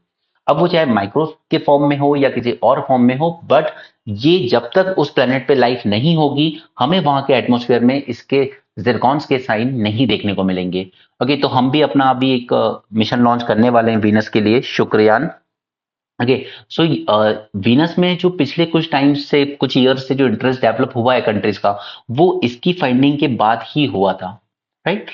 अब वो चाहे माइक्रो के फॉर्म में हो या किसी और फॉर्म में हो, बट ये जब तक उस प्लेनेट पे लाइफ नहीं होगी हमें वहां के एटमॉस्फेयर में इसके जिरकॉन्स के साइन नहीं देखने को मिलेंगे. ओके, तो हम भी अपना अभी एक मिशन लॉन्च करने वाले हैं वीनस के लिए, शुक्रयान. ओके, सो वीनस में जो पिछले कुछ टाइम से, कुछ ईयर्स से जो इंटरेस्ट डेवलप हुआ है कंट्रीज का, वो इसकी फाइंडिंग के बाद ही हुआ था. Right,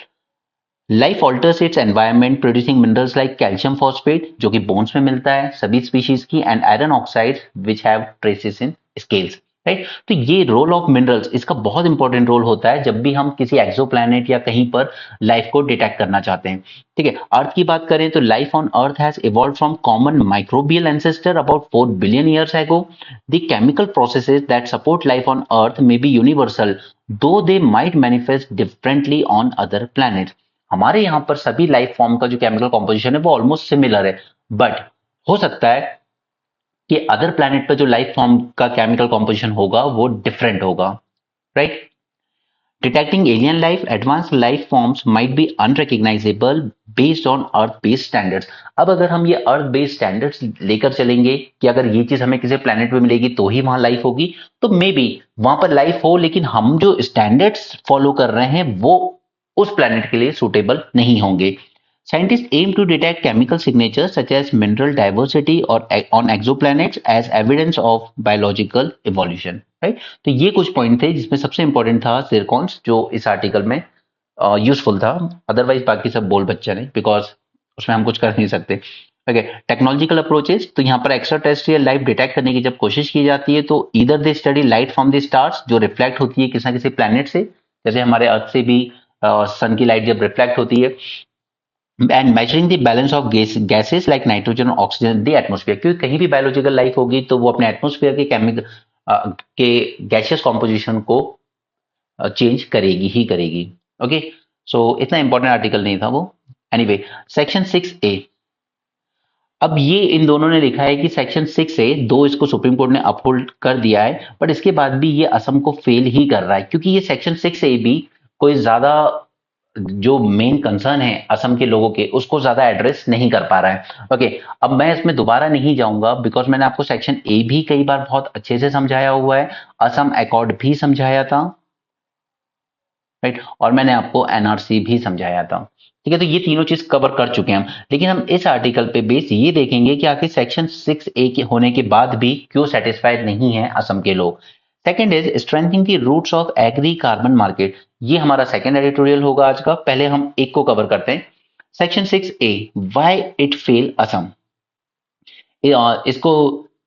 life alters it's environment producing minerals like calcium phosphate जो कि बोन्स में मिलता है सभी स्पीशीज की, and iron oxide which have traces in scales. Right, तो ये रोल ऑफ मिनरल्स, इसका बहुत इंपॉर्टेंट रोल होता है जब भी हम किसी एक्सोप्लैनेट या कहीं पर लाइफ को डिटेक्ट करना चाहते हैं. ठीक है, अर्थ की बात करें तो life on earth has evolve from common microbial ancestor about 4 billion years ago. The chemical processes that support life on earth may be universal, though they might manifest differently on other planets. हमारे यहाँ पर सभी life form का जो chemical composition है वो almost similar है, but हो सकता है कि अदर प्लैनेट पर जो लाइफ फॉर्म का केमिकल कॉम्पोजिशन होगा वो डिफरेंट होगा. Right, detecting alien life, advance life forms might be unrecognisable based on earth based standards. अब अगर हम ये अर्थ बेस्ड स्टैंडर्ड्स लेकर चलेंगे कि अगर ये चीज हमें किसी प्लैनेट पे मिलेगी तो ही वहां लाइफ होगी, तो मे बी वहां पर लाइफ हो, लेकिन हम जो स्टैंडर्ड्स फॉलो कर रहे हैं वो उस प्लैनेट के लिए सुटेबल नहीं होंगे. Scientists aim to detect chemical signatures such as mineral diversity or on exoplanets as evidence of biological evolution. Right? तो ये कुछ पॉइंट थे जिसमें सबसे इंपॉर्टेंट था जिरकॉन्स जो इस आर्टिकल में यूजफुल था. अदरवाइज बाकी सब बोल बच्चा नहीं, बिकॉज उसमें हम कुछ कर नहीं सकते. ओके, टेक्नोलॉजिकल अप्रोचेस, तो यहाँ पर एक्स्ट्रा टेरेस्ट्रियल लाइफ डिटेक्ट करने की जब कोशिश की जाती है तो इधर they study light from the stars जो रिफ्लेक्ट होती है किसी ना किसी प्लैनेट से, जैसे हमारे अर्थ से भी सन की लाइट जब रिफ्लेक्ट होती है, and measuring the balance of gases like nitrogen और ऑक्सीजन द एटमोस्फेयर, क्योंकि कहीं भी बायोलॉजिकल लाइफ होगी तो वो अपने एटमोस्फेयर के केमिकल के गैसियस कॉम्पोजिशन को चेंज करेगी ही करेगी. ओके, सो इतना इंपॉर्टेंट आर्टिकल नहीं था वो. Anyway, section 6A. अब ये इन दोनों ने लिखा है कि सेक्शन 6A, दो इसको सुप्रीम कोर्ट ने अपहोल्ड कर दिया है, बट इसके बाद भी ये असम को फेल ही कर रहा है, क्योंकि ये सेक्शन 6A भी कोई ज्यादा जो मेन कंसर्न है असम के लोगों के उसको ज्यादा एड्रेस नहीं कर पा रहा है. ओके, अब मैं इसमें दोबारा नहीं जाऊंगा बिकॉज मैंने आपको सेक्शन ए भी कई बार बहुत अच्छे से समझाया हुआ है, असम अकॉर्ड भी समझाया था. राइट, और मैंने आपको एनआरसी भी समझाया था. ठीक है, तो ये तीनों चीज कवर कर चुके हैं हम, लेकिन हम इस आर्टिकल पे बेस ये देखेंगे कि आखिर सेक्शन 6A के होने के बाद भी क्यों सेटिस्फाइड नहीं है असम के लोग. Second is strengthening the roots of agri carbon market. ये हमारा सेकेंड एडिटोरियल होगा आज का. पहले हम एक को कवर करते हैं. Section 6A, why it fail Assam. इसको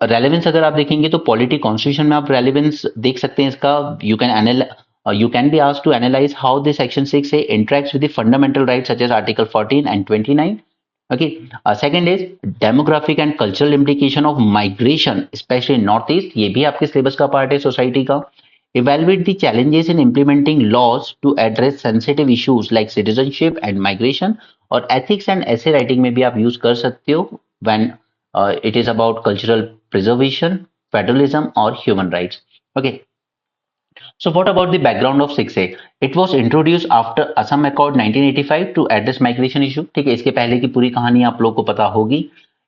रेलेवेंस अगर आप देखेंगे तो पॉलिटी कॉन्स्टिट्यूशन में आप रेलेवेंस देख सकते हैं इसका. You can be asked to analyze how the section 6A interacts with the fundamental rights such as article 14 and 29. Okay, second is demographic and cultural implication of migration especially in northeast. ये भी आपके syllabus का part है society का. evaluate the challenges in implementing laws to address sensitive issues like citizenship and migration, और ethics and essay writing में भी आप यूज कर सकते हो when it is about cultural preservation, federalism or human rights. Okay. So what about the background of 6A? It was introduced after Assam Accord 1985 to address migration issue. ठीक है, इसके पहले की पूरी कहानी आप लोगों को पता होगी.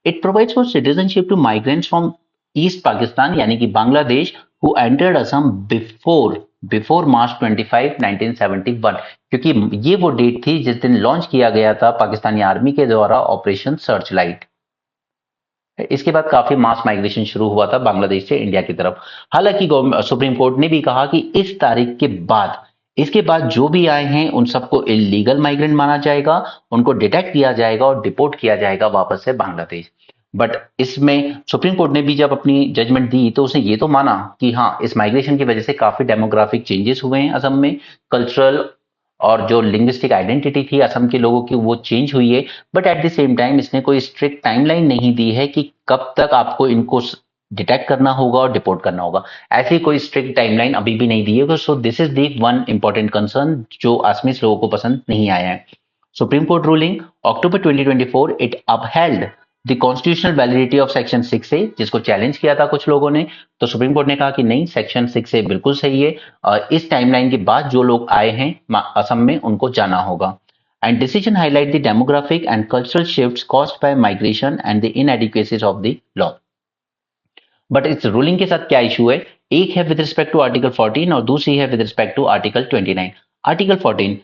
It provides for citizenship to migrants from East Pakistan यानी कि Bangladesh who entered Assam before March 25, 1971. क्योंकि ये वो डेट थी जिस दिन लॉन्च किया गया था पाकिस्तानी आर्मी के द्वारा ऑपरेशन सर्च लाइट. इसके बाद काफी मास माइग्रेशन शुरू हुआ था बांग्लादेश से इंडिया की तरफ. हालांकि सुप्रीम कोर्ट ने भी कहा कि इस तारीख के बाद इसके बाद जो भी आए हैं उन सबको इलीगल माइग्रेंट माना जाएगा, उनको डिटेक्ट किया जाएगा और डिपोर्ट किया जाएगा वापस से बांग्लादेश. बट इसमें सुप्रीम कोर्ट ने भी जब अपनी जजमेंट दी तो उसने ये तो माना कि हाँ, इस माइग्रेशन की वजह से काफी डेमोग्राफिक चेंजेस हुए हैं असम में, कल्चरल और जो लिंग्विस्टिक आइडेंटिटी थी असम के लोगों की वो चेंज हुई है. But at the same time इसने कोई स्ट्रिक्ट टाइमलाइन नहीं दी है कि कब तक आपको इनको डिटेक्ट करना होगा और डिपोर्ट करना होगा. ऐसी कोई स्ट्रिक्ट टाइमलाइन अभी भी नहीं दी है. So this is the one important concern जो असमीज लोगों को पसंद नहीं आया है. Supreme court ruling October 2024, it upheld the constitutional validity of section 6A, जिसको चैलेंज किया था कुछ लोगों ने. तो सुप्रीम कोर्ट ने कहा कि नहीं, सेक्शन 6A बिल्कुल सही है और इस टाइमलाइन के बाद जो लोग आए हैं असम में उनको जाना होगा. And decision highlight the demographic and cultural shifts caused by migration and the inadequacies of the law. But इस रूलिंग के साथ क्या इशू है? एक है विद रिस्पेक्ट टू आर्टिकल 14 और दूसरी है with respect to article 29. Article 14,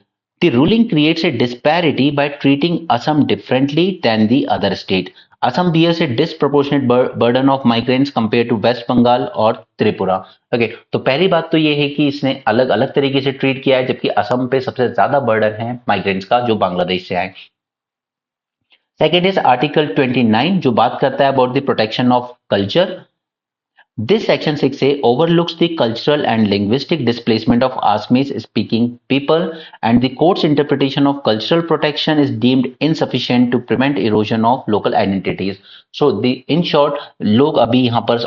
the ruling creates a disparity by treating Assam differently than the other state. Assam bears a disproportionate burden of migrants compared to West Bengal और Tripura. Okay, तो पहली बात तो ये है कि इसने अलग अलग तरीके से ट्रीट किया है, जबकि असम पे सबसे ज्यादा बर्डन है माइग्रेंट्स का जो बांग्लादेश से आए. सेकेंड इज आर्टिकल 29 जो बात करता है about the protection of culture. This section 6A overlooks the cultural and linguistic displacement of Assamese speaking people, and the court's interpretation of cultural protection is deemed insufficient to prevent erosion of local identities. So in short, लोग अभी यहाँ पर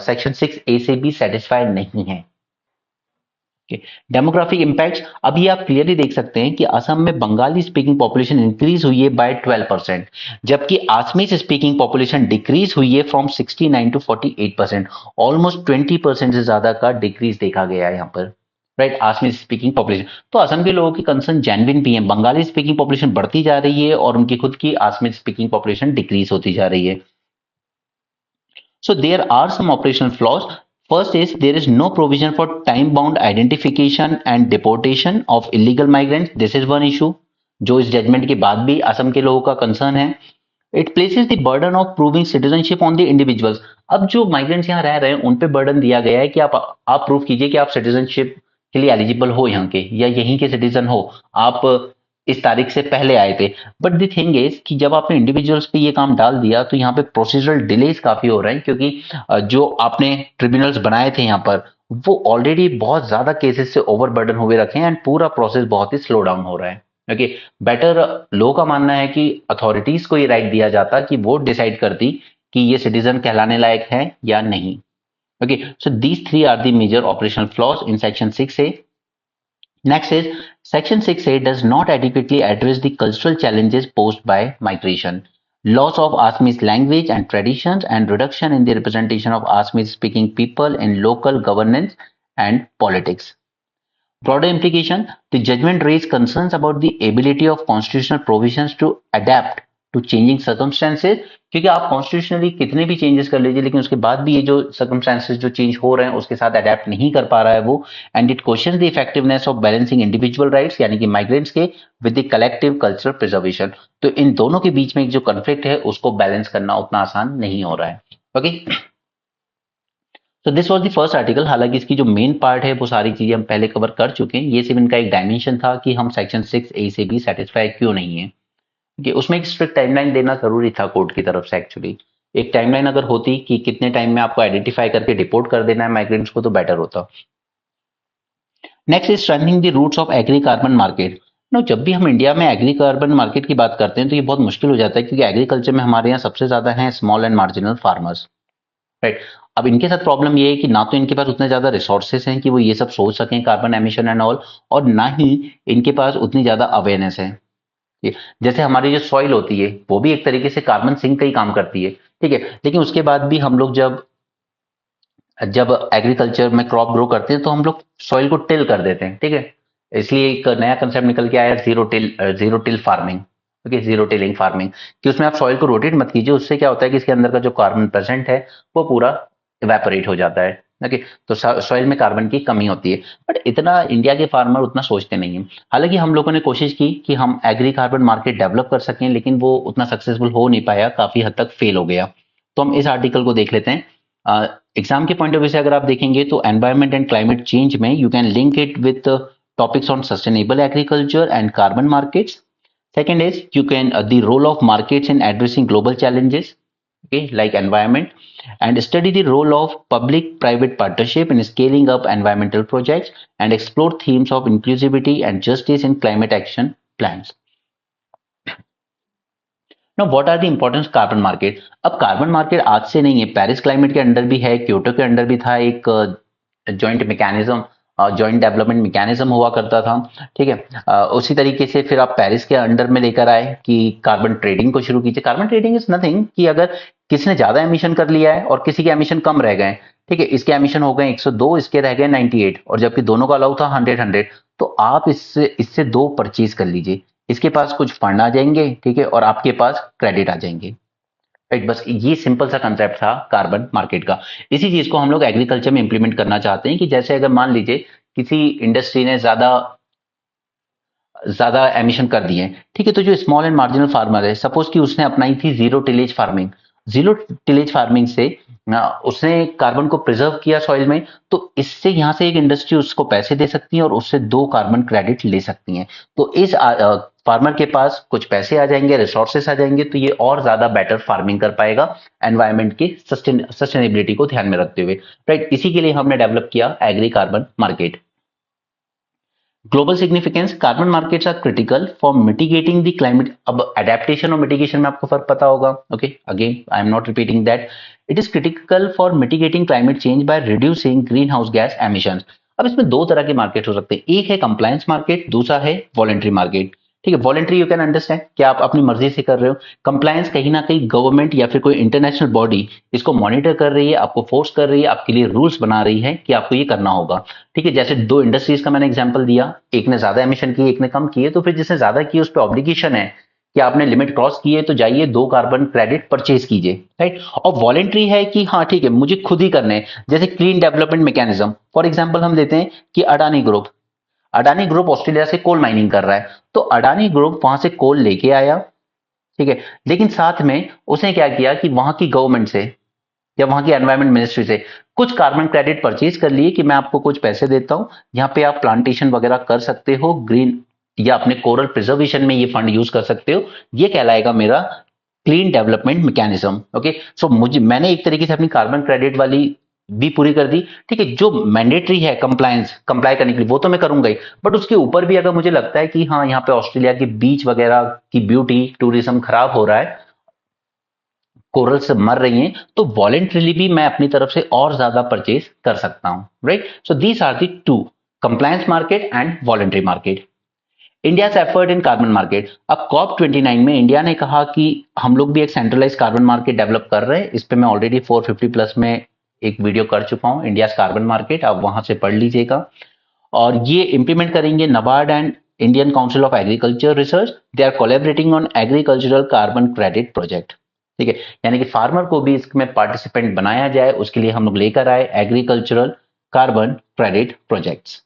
section 6A से भी satisfied नहीं हैं. Demographic impact, अभी आप क्लियरली देख सकते हैं कि असम में बंगाली स्पीकिंग पॉपुलेशन इंक्रीज हुई है बाय 12%, जबकि आसमीज स्पीकिंग पॉपुलेशन डिक्रीज हुई है फ्रॉम 69 टू 48%. ऑलमोस्ट 20% से ज्यादा का डिक्रीज देखा गया है यहाँ पर, राइट, आसमीज स्पीकिंग पॉपुलेशन. तो असम के लोगों की कंसर्न जेन्युइन भी है. बंगाली स्पीकिंग पॉपुलेशन बढ़ती जा रही है और उनकी खुद की आसमीज स्पीकिंग पॉपुलेशन डिक्रीज होती जा रही है. So there are some operational flaws. First is there is no provision for time-bound identification and deportation of illegal migrants. This is one issue जो इस जजमेंट के बाद भी असम के लोगों का कंसर्न है. It places the burden of proving citizenship on the individuals. अब जो माइग्रेंट्स यहाँ रह रहे हैं उन पे बर्डन दिया गया है कि आप प्रूव कीजिए कि आप सिटीजनशिप के लिए एलिजिबल हो यहाँ के, या यहीं के सिटीजन हो, आप इस तारीख से पहले आए थे. बट द थिंग इज कि जब आपने इंडिविजुअल्स पे ये काम डाल दिया तो यहाँ पे प्रोसीजरल डिलेज काफी हो रहे हैं, क्योंकि जो आपने ट्रिब्यूनल्स बनाए थे यहाँ पर वो ऑलरेडी बहुत ज्यादा केसेस से ओवरबर्डन हुए रखे हैं एंड पूरा प्रोसेस बहुत ही स्लो डाउन हो रहा है. ओके, बेटर लोगों का मानना है कि अथॉरिटीज को ये राइट दिया जाता कि वो डिसाइड करती कि ये सिटीजन कहलाने लायक है या नहीं. Okay, so these three are the major operational flaws in section 6A. Next is Section 6A does not adequately address the cultural challenges posed by migration, loss of Assamese language and traditions, and reduction in the representation of Assamese speaking people in local governance and politics. Broader implication, the judgment raised concerns about the ability of constitutional provisions to adapt to changing circumstances. क्योंकि आप constitutionally कितने भी changes कर लीजिए लेकिन उसके बाद भी ये जो सर्कमस्टेंसेस जो चेंज हो रहे हैं उसके साथ अडेप्ट नहीं कर पा रहा है वो. And it questions the effectiveness of balancing individual rights यानी कि माइग्रेंट्स के with the collective cultural preservation. तो इन दोनों के बीच में जो कॉन्फ्लिक्ट है उसको बैलेंस करना उतना आसान नहीं हो रहा है. ओके, तो this was the first article. हालांकि इसकी जो मेन पार्ट है वो सारी चीजें हम पहले कवर कर चुके हैं. ये सिर्फ इनका एक डायमेंशन था कि हम सेक्शन 6A से भी सेटिस्फाई क्यों नहीं है. कि उसमें एक स्ट्रिक्ट टाइमलाइन देना जरूरी था कोर्ट की तरफ से. एक्चुअली एक टाइमलाइन अगर होती कि कितने टाइम में आपको आइडेंटिफाई करके डिपोर्ट कर देना है माइग्रेंट्स को तो बेटर होता. Next is strengthening the roots of agri carbon market. No, जब भी हम इंडिया में एग्री कार्बन मार्केट की बात करते हैं तो ये बहुत मुश्किल हो जाता है क्योंकि एग्रीकल्चर में हमारे यहाँ सबसे ज्यादा है small and marginal farmers. Right. अब इनके साथ प्रॉब्लम ये है कि ना तो इनके पास उतने ज्यादा रिसोर्सेस हैं कि वो ये सब सोच सकें कार्बन एमिशन एंड ऑल, और ना ही इनके पास उतनी ज्यादा अवेयरनेस है। जैसे हमारी जो सॉइल होती है वो भी एक तरीके से कार्बन सिंक का ही काम करती है, ठीक है, लेकिन उसके बाद भी हम लोग जब जब एग्रीकल्चर में क्रॉप ग्रो करते हैं तो हम लोग सॉइल को टिल कर देते हैं, ठीक है। इसलिए एक नया कंसेप्ट निकल के आया, zero till farming. Okay, zero tilling farming, कि उसमें आप सॉइल को रोटेट मत कीजिए, उससे क्या होता है कि इसके अंदर का जो कार्बन प्रेजेंट है वो पूरा इवेपोरेट हो जाता है। ओके, तो सॉइल में कार्बन की कमी होती है, बट इतना इंडिया के फार्मर उतना सोचते नहीं है। हालांकि हम लोगों ने कोशिश की कि हम एग्री कार्बन मार्केट डेवलप कर सकें, लेकिन वो उतना सक्सेसफुल हो नहीं पाया, काफी हद तक फेल हो गया। तो हम इस आर्टिकल को देख लेते हैं। एग्जाम के पॉइंट ऑफ व्यू से अगर आप देखेंगे तो एनवायरमेंट एंड क्लाइमेट चेंज में you can link it with topics on sustainable agriculture and carbon markets. Second is you can the role of markets in addressing global challenges, okay, like environment, and study the role of public-private partnership in scaling up environmental projects, and explore themes of inclusivity and justice in climate action plans. Now, what are the importance carbon market? अब carbon market आज से नहीं है, Paris climate के under भी है, Kyoto के under भी था, एक joint mechanism, joint development mechanism हुआ करता था, ठीक है। उसी तरीके से फिर आप पेरिस के अंडर में लेकर आए कि कार्बन ट्रेडिंग को शुरू कीजिए। कार्बन ट्रेडिंग इज नथिंग कि अगर किसी ने ज्यादा एमिशन कर लिया है और किसी के एमिशन कम रह गए, ठीक है, इसके एमिशन हो गए 102, इसके रह गए 98, और जबकि दोनों का अलाउ था 100, तो आप इससे इससे दो परचेज कर लीजिए, इसके पास कुछ फंड आ जाएंगे, ठीक है, और आपके पास क्रेडिट आ जाएंगे, राइट। बस ये सिंपल सा कंसेप्ट था कार्बन मार्केट का। इसी चीज को हम लोग एग्रीकल्चर में इंप्लीमेंट करना चाहते हैं कि जैसे अगर मान लीजिए किसी इंडस्ट्री ने ज्यादा ज्यादा एमिशन कर दिए, ठीक है, तो जो स्मॉल एंड मार्जिनल फार्मर है, सपोज कि उसने अपनाई थी zero tillage farming. Zero tillage farming से उसने कार्बन को प्रिजर्व किया सॉइल में, तो इससे यहां से एक इंडस्ट्री उसको पैसे दे सकती है और उससे दो कार्बन क्रेडिट ले सकती है। तो इस फार्मर के पास कुछ पैसे आ जाएंगे, रिसोर्सेस आ जाएंगे, तो ये और ज्यादा बेटर फार्मिंग कर पाएगा एनवायरमेंट की सस्टेनेबिलिटी को ध्यान में रखते हुए, राइट। इसी के लिए हमने डेवलप किया agri carbon market. Global significance, carbon markets are critical for mitigating the climate. अब एडेप्टेशन और मिटिगेशन में आपको फर्क पता होगा, okay, again I am not repeating that. It is critical for mitigating climate change by reducing greenhouse gas emissions. अब इसमें दो तरह के मार्केट हो सकते हैं, एक है कंप्लायंस मार्केट, दूसरा है वॉलेंट्री मार्केट, ठीक है। वॉलेंट्री यू कैन अंडरस्टैंड कि आप अपनी मर्जी से कर रहे हो, कंप्लायंस कहीं ना कहीं गवर्नमेंट या फिर कोई इंटरनेशनल बॉडी इसको मॉनिटर कर रही है, आपको फोर्स कर रही है, आपके लिए रूल्स बना रही है कि आपको ये करना होगा, ठीक है। जैसे दो इंडस्ट्रीज का मैंने एग्जांपल दिया, एक ने ज्यादा एमिशन किए, एक ने कम किए, तो फिर जिसने ज्यादा किए उस पर ऑब्लिगेशन है कि आपने लिमिट क्रॉस की है तो जाइए दो कार्बन क्रेडिट परचेज कीजिए, राइट। और वॉलेंट्री है कि हाँ ठीक है मुझे खुद ही करने हैं, जैसे clean development mechanism. For example हम लेते हैं कि अडानी ग्रुप ऑस्ट्रेलिया से कोल माइनिंग कर रहा है, तो अडानी ग्रुप वहां से कोल लेके आया, ठीक है, लेकिन साथ में उसने क्या किया कि वहां की गवर्नमेंट से या वहां की एनवायरमेंट मिनिस्ट्री से कुछ कार्बन क्रेडिट परचेज कर लिए कि मैं आपको कुछ पैसे देता हूं, यहाँ पे आप प्लांटेशन वगैरह कर सकते हो, ग्रीन या अपने कोरल प्रिजर्वेशन में ये फंड यूज कर सकते हो, ये कहलाएगा मेरा क्लीन डेवलपमेंट मैकेनिज्म। ओके, सो मैंने एक तरीके से अपनी कार्बन क्रेडिट वाली भी पूरी कर दी, ठीक है। जो मैंडेटरी है कंप्लाई करने के लिए वो तो मैं करूंगा ही, बट उसके ऊपर भी अगर मुझे लगता है कि हाँ यहाँ पे ऑस्ट्रेलिया की बीच वगैरह की ब्यूटी टूरिज्म खराब हो रहा है, कोरल से मर रही हैं, तो वॉलेंटरीली भी मैं अपनी तरफ से और ज्यादा परचेज कर सकता हूं, right. So these are the two, compliance market and voluntary market. India effort in carbon market. अब कॉप 29 में इंडिया ने कहा कि हम लोग भी एक सेंट्रलाइज कार्बन मार्केट डेवलप कर रहे हैं। इस पे मैं ऑलरेडी 450 प्लस में एक वीडियो कर चुका हूं, इंडिया कार्बन मार्केट, आप वहां से पढ़ लीजिएगा। और ये इंप्लीमेंट करेंगे NABARD and Indian council of agriculture research, they are collaborating on agricultural carbon credit project, ठीक है। यानी कि फार्मर को भी इसमें पार्टिसिपेंट बनाया जाए, उसके लिए हम लोग लेकर आए एग्रीकल्चरल कार्बन क्रेडिट प्रोजेक्ट्स।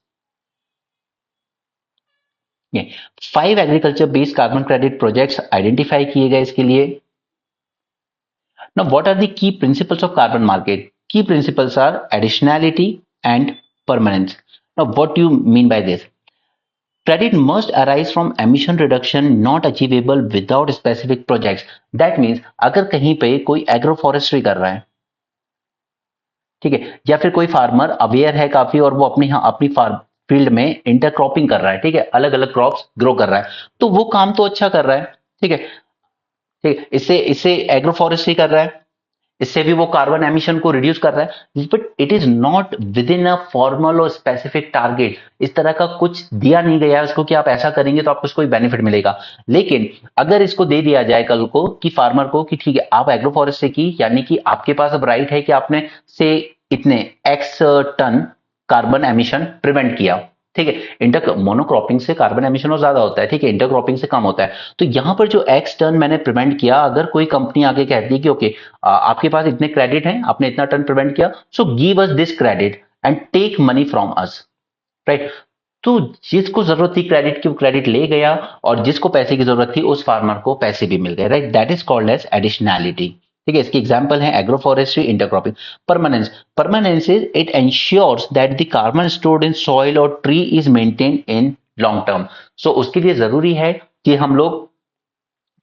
ये 5 agriculture based carbon credit projects identify किए गए इसके लिए। Now what are the key principles of carbon market? Key principles are additionality and permanence. Now what do you mean by this? Credit must arise from emission reduction not achievable without specific projects. That means अगर कहीं पे कोई agro forestry कर रहा है, ठीक है, या फिर कोई फार्मर अवेयर है काफी और वो अपनी फार्म फील्ड में इंटरक्रॉपिंग कर रहा है, ठीक है, अलग अलग क्रॉप्स ग्रो कर रहा है, तो वो काम तो अच्छा कर रहा है, ठीक है, ठीक है, इससे इससे एग्रो फॉरेस्ट्री कर रहा है, इससे भी वो कार्बन एमिशन को रिड्यूस कर रहा है, but it is not with in a formal और स्पेसिफिक टारगेट। इस तरह का कुछ दिया नहीं गया है उसको कि आप ऐसा करेंगे तो आपको इसको बेनिफिट मिलेगा। लेकिन अगर इसको दे दिया जाए कल को कि फार्मर को कि ठीक है आप एग्रो फॉरेस्ट्री की, यानी कि आपके पास अब राइट है कि आपने से इतने x ton carbon emission prevent किया, ठीक है। इंटर मोनोक्रॉपिंग से कार्बन एमिशन और ज्यादा होता है, ठीक है, इंटरक्रॉपिंग से कम होता है। तो यहां पर जो एक्स टन मैंने प्रिवेंट किया, अगर कोई कंपनी आगे कहती है कि ओके आपके पास इतने क्रेडिट हैं, आपने इतना टन प्रिवेंट किया, so give us this credit and take money from us, right. तो जिसको जरूरत थी क्रेडिट की वो क्रेडिट ले गया, और जिसको पैसे की जरूरत थी उस फार्मर को पैसे भी मिल गए, right. That is called as additionality, ठीक है। इसकी एग्जांपल है agro forestry, intercropping. Permanence, permanence is it ensures that the carbon stored in soil or tree is maintain in long term. So उसके लिए जरूरी है कि हम लोग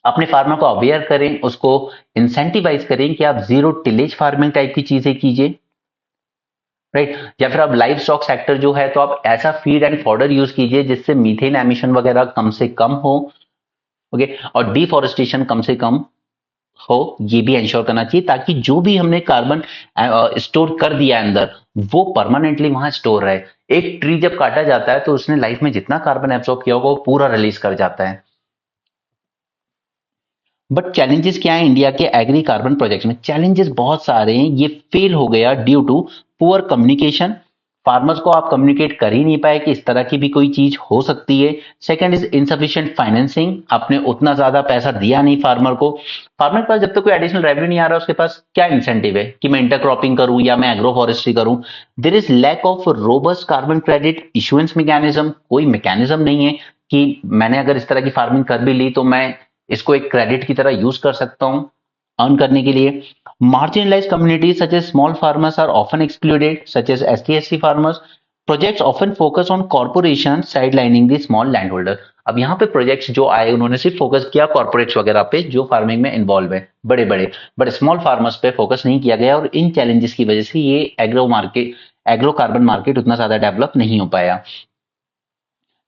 अपने फार्मर को अवेयर करें, उसको इंसेंटिवाइज करें कि आप जीरो टिलेज फार्मिंग टाइप की चीजें कीजिए, राइट। या फिर आप लाइव स्टॉक सेक्टर जो है तो आप ऐसा फीड एंड फॉडर यूज कीजिए जिससे मीथेन एमिशन वगैरह कम से कम हो, ओके। और डिफॉरेस्टेशन कम से कम हो, ये भी इंश्योर करना चाहिए, ताकि जो भी हमने कार्बन स्टोर कर दिया है अंदर वो परमानेंटली वहां स्टोर रहे। एक ट्री जब काटा जाता है तो उसने लाइफ में जितना कार्बन एब्सॉर्ब किया होगा वो पूरा रिलीज कर जाता है। बट चैलेंजेस क्या है इंडिया के एग्री कार्बन प्रोजेक्ट में? चैलेंजेस बहुत सारे हैं, ये फेल हो गया due to poor communication. Farmers को आप कम्युनिकेट कर ही नहीं पाए कि इस तरह की भी कोई चीज हो सकती है। सेकंड इज इनसफिशिएंट फाइनेंसिंग, आपने उतना ज्यादा पैसा दिया नहीं फार्मर को। फार्मर के पास जब तक कोई एडिशनल रेवेन्यू नहीं आ रहा उसके पास क्या इंसेंटिव है कि मैं इंटरक्रॉपिंग करूं या मैं एग्रो फॉरेस्ट्री करूं। There is lack of robust carbon credit issuance mechanism, कोई मैकेनिज्म नहीं है कि मैंने अगर इस तरह की फार्मिंग कर भी ली तो मैं इसको एक क्रेडिट की तरह यूज कर सकता हूं अर्न करने के लिए। Marginalized communities such as small farmers are often excluded, such as ST/SC farmers. Projects often focus on corporations sidelining the small landholder. अब यहाँ पे प्रोजेक्ट्स जो आए उन्होंने सिर्फ फोकस किया कॉर्पोरेट्स वगैरह पे जो फार्मिंग में इन्वॉल्व है, बड़े बड़े, बट स्मॉल फार्मर्स पे फोकस नहीं किया गया, और इन चैलेंजेस की वजह से ये एग्रो कार्बन मार्केट उतना ज्यादा डेवलप नहीं हो पाया।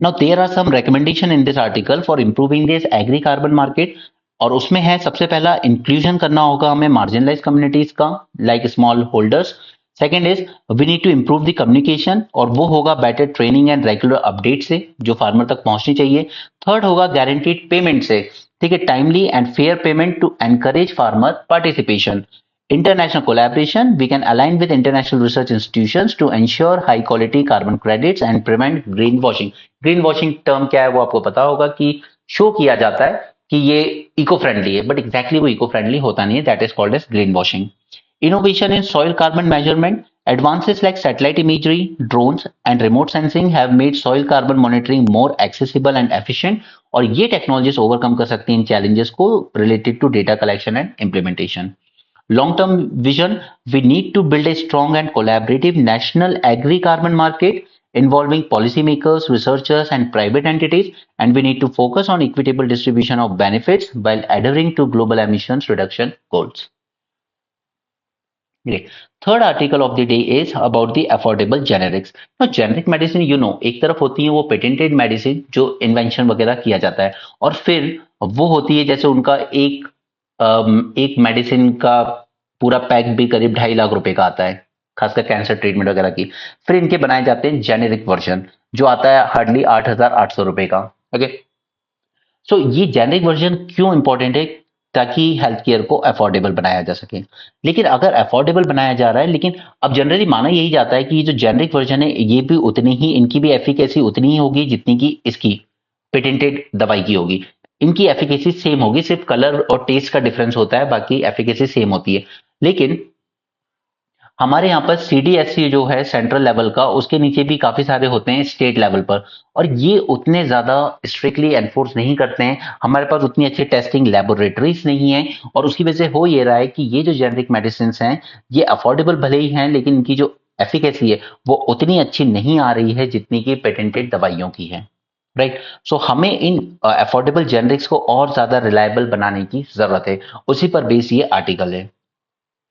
Now there are some recommendation in this article for improving this agri carbon market, और उसमें है सबसे पहला इंक्लूजन करना होगा हमें मार्जिनलाइज कम्युनिटीज का, like smallholders. Second is we need to improve the communication, और वो होगा better training and regular update से जो फार्मर तक पहुंचनी चाहिए। थर्ड होगा गारंटीड पेमेंट से, ठीक है, timely and fair payment to encourage farmer participation. International collaboration, we can align with international research institutions to ensure high quality carbon credits and prevent greenwashing. Greenwashing term क्या है वो आपको पता होगा कि शो किया जाता है कि ये इको फ्रेंडली है, बट एग्जैक्टली वो इको फ्रेंडली होता नहीं है, that is called as greenwashing. Innovation in soil carbon measurement, advances like satellite imagery, drones and remote sensing have made soil carbon monitoring more accessible and efficient, और ये technologies overcome कर सकती हैं इन challenges को related to data collection and implementation. Long-term vision, we need to build a strong and collaborative national agri-carbon market involving policymakers, researchers, and private entities, and we need to focus on equitable distribution of benefits while adhering to global emissions reduction goals. Great. Third article of the day is about the affordable generics. Now, generic medicine, you know, एक तरफ होती है वो patented medicine जो invention वगैरह किया जाता है, और फिर वो होती है जैसे उनका एक मेडिसिन का पूरा पैक भी करीब 2.5 लाख रुपए का आता है, खासकर कैंसर ट्रीटमेंट वगैरह की। फिर इनके बनाए जाते हैं जेनेरिक वर्जन जो आता है हार्डली 8,800 रुपए का, ओके। सो ये जेनेरिक वर्जन क्यों इंपॉर्टेंट है? ताकि हेल्थ केयर को अफोर्डेबल बनाया जा सके। लेकिन अगर अफोर्डेबल बनाया जा रहा है, लेकिन अब जनरली माना यही जाता है कि ये जो जेनेरिक वर्जन है ये भी उतनी ही, इनकी भी एफिकेसी उतनी ही होगी जितनी की इसकी पेटेंटेड दवाई की होगी। इनकी एफिकेसी सेम होगी, सिर्फ कलर और टेस्ट का डिफरेंस होता है, बाकी एफिकेसी सेम होती है। लेकिन हमारे यहाँ पर सीडीएससी जो है सेंट्रल लेवल का, उसके नीचे भी काफी सारे होते हैं स्टेट लेवल पर, और ये उतने ज्यादा स्ट्रिक्टली एनफोर्स नहीं करते हैं। हमारे पास उतनी अच्छी टेस्टिंग लेबोरेटरीज नहीं है, और उसकी वजह से हो ये रहा है कि ये जो जेनरिक मेडिसिन हैं ये अफोर्डेबल भले ही हैं, लेकिन इनकी जो एफिकेसी है वो उतनी अच्छी नहीं आ रही है जितनी की पेटेंटेड दवाइयों की है, राइट। सो हमें इन अफोर्डेबल जेनरिक्स को और ज्यादा रिलायबल बनाने की जरूरत है, उसी पर बेस ये आर्टिकल है,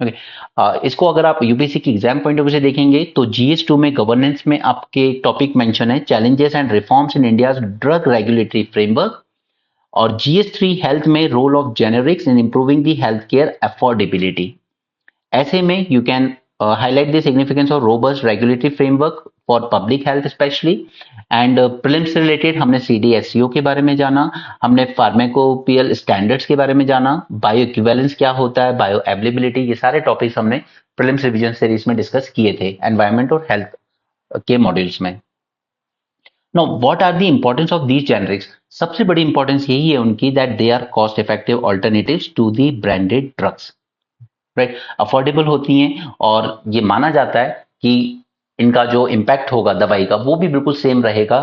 ओके। इसको अगर आप यूपीएससी की एग्जाम पॉइंट ऑफ व्यू से देखेंगे तो जीएस2 में गवर्नेंस में आपके टॉपिक मेंशन है challenges and reforms in India's drug regulatory framework, और जीएस3 हेल्थ में role of generics in improving the health care affordability. ऐसे में you can highlight the significance of robust regulatory framework for public health especially and prelims से related हमने CDSCO के बारे में जाना, हमने फार्मेकोपियल स्टैंडर्ड्स के बारे में जाना, बायो इक्विवेलेंस क्या होता है, बायो अवेलेबिलिटी, ये सारे टॉपिक्स हमने प्रीलिम्स रिवीजन सीरीज में डिस्कस किए थे एनवायरमेंट और हेल्थ के मॉड्यूल्स में। Now, what are the importance of these generics? सबसे बड़ी इंपॉर्टेंस यही है उनकी that they are cost effective alternatives to the branded drugs. Right, affordable होती हैं और ये माना जाता है कि इनका जो इम्पैक्ट होगा दवाई का वो भी बिल्कुल सेम रहेगा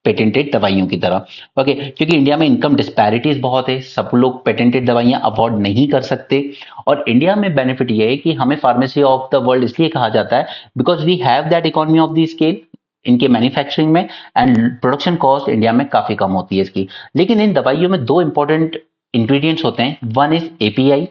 पेटेंटेड दवाइयों की तरह। ओके, क्योंकि इंडिया में इनकम डिस्पैरिटीज बहुत है, सब लोग पेटेंटेड दवाइयां अफोर्ड नहीं कर सकते। और इंडिया में बेनिफिट ये है कि हमें फार्मेसी ऑफ द वर्ल्ड इसलिए कहा जाता है because we have that economy of the scale इनके मैन्युफैक्चरिंग में, एंड प्रोडक्शन कॉस्ट इंडिया में काफी कम होती है इसकी। लेकिन इन दवाइयों में दो इंपॉर्टेंट इंग्रेडिएंट्स होते हैं, one is API,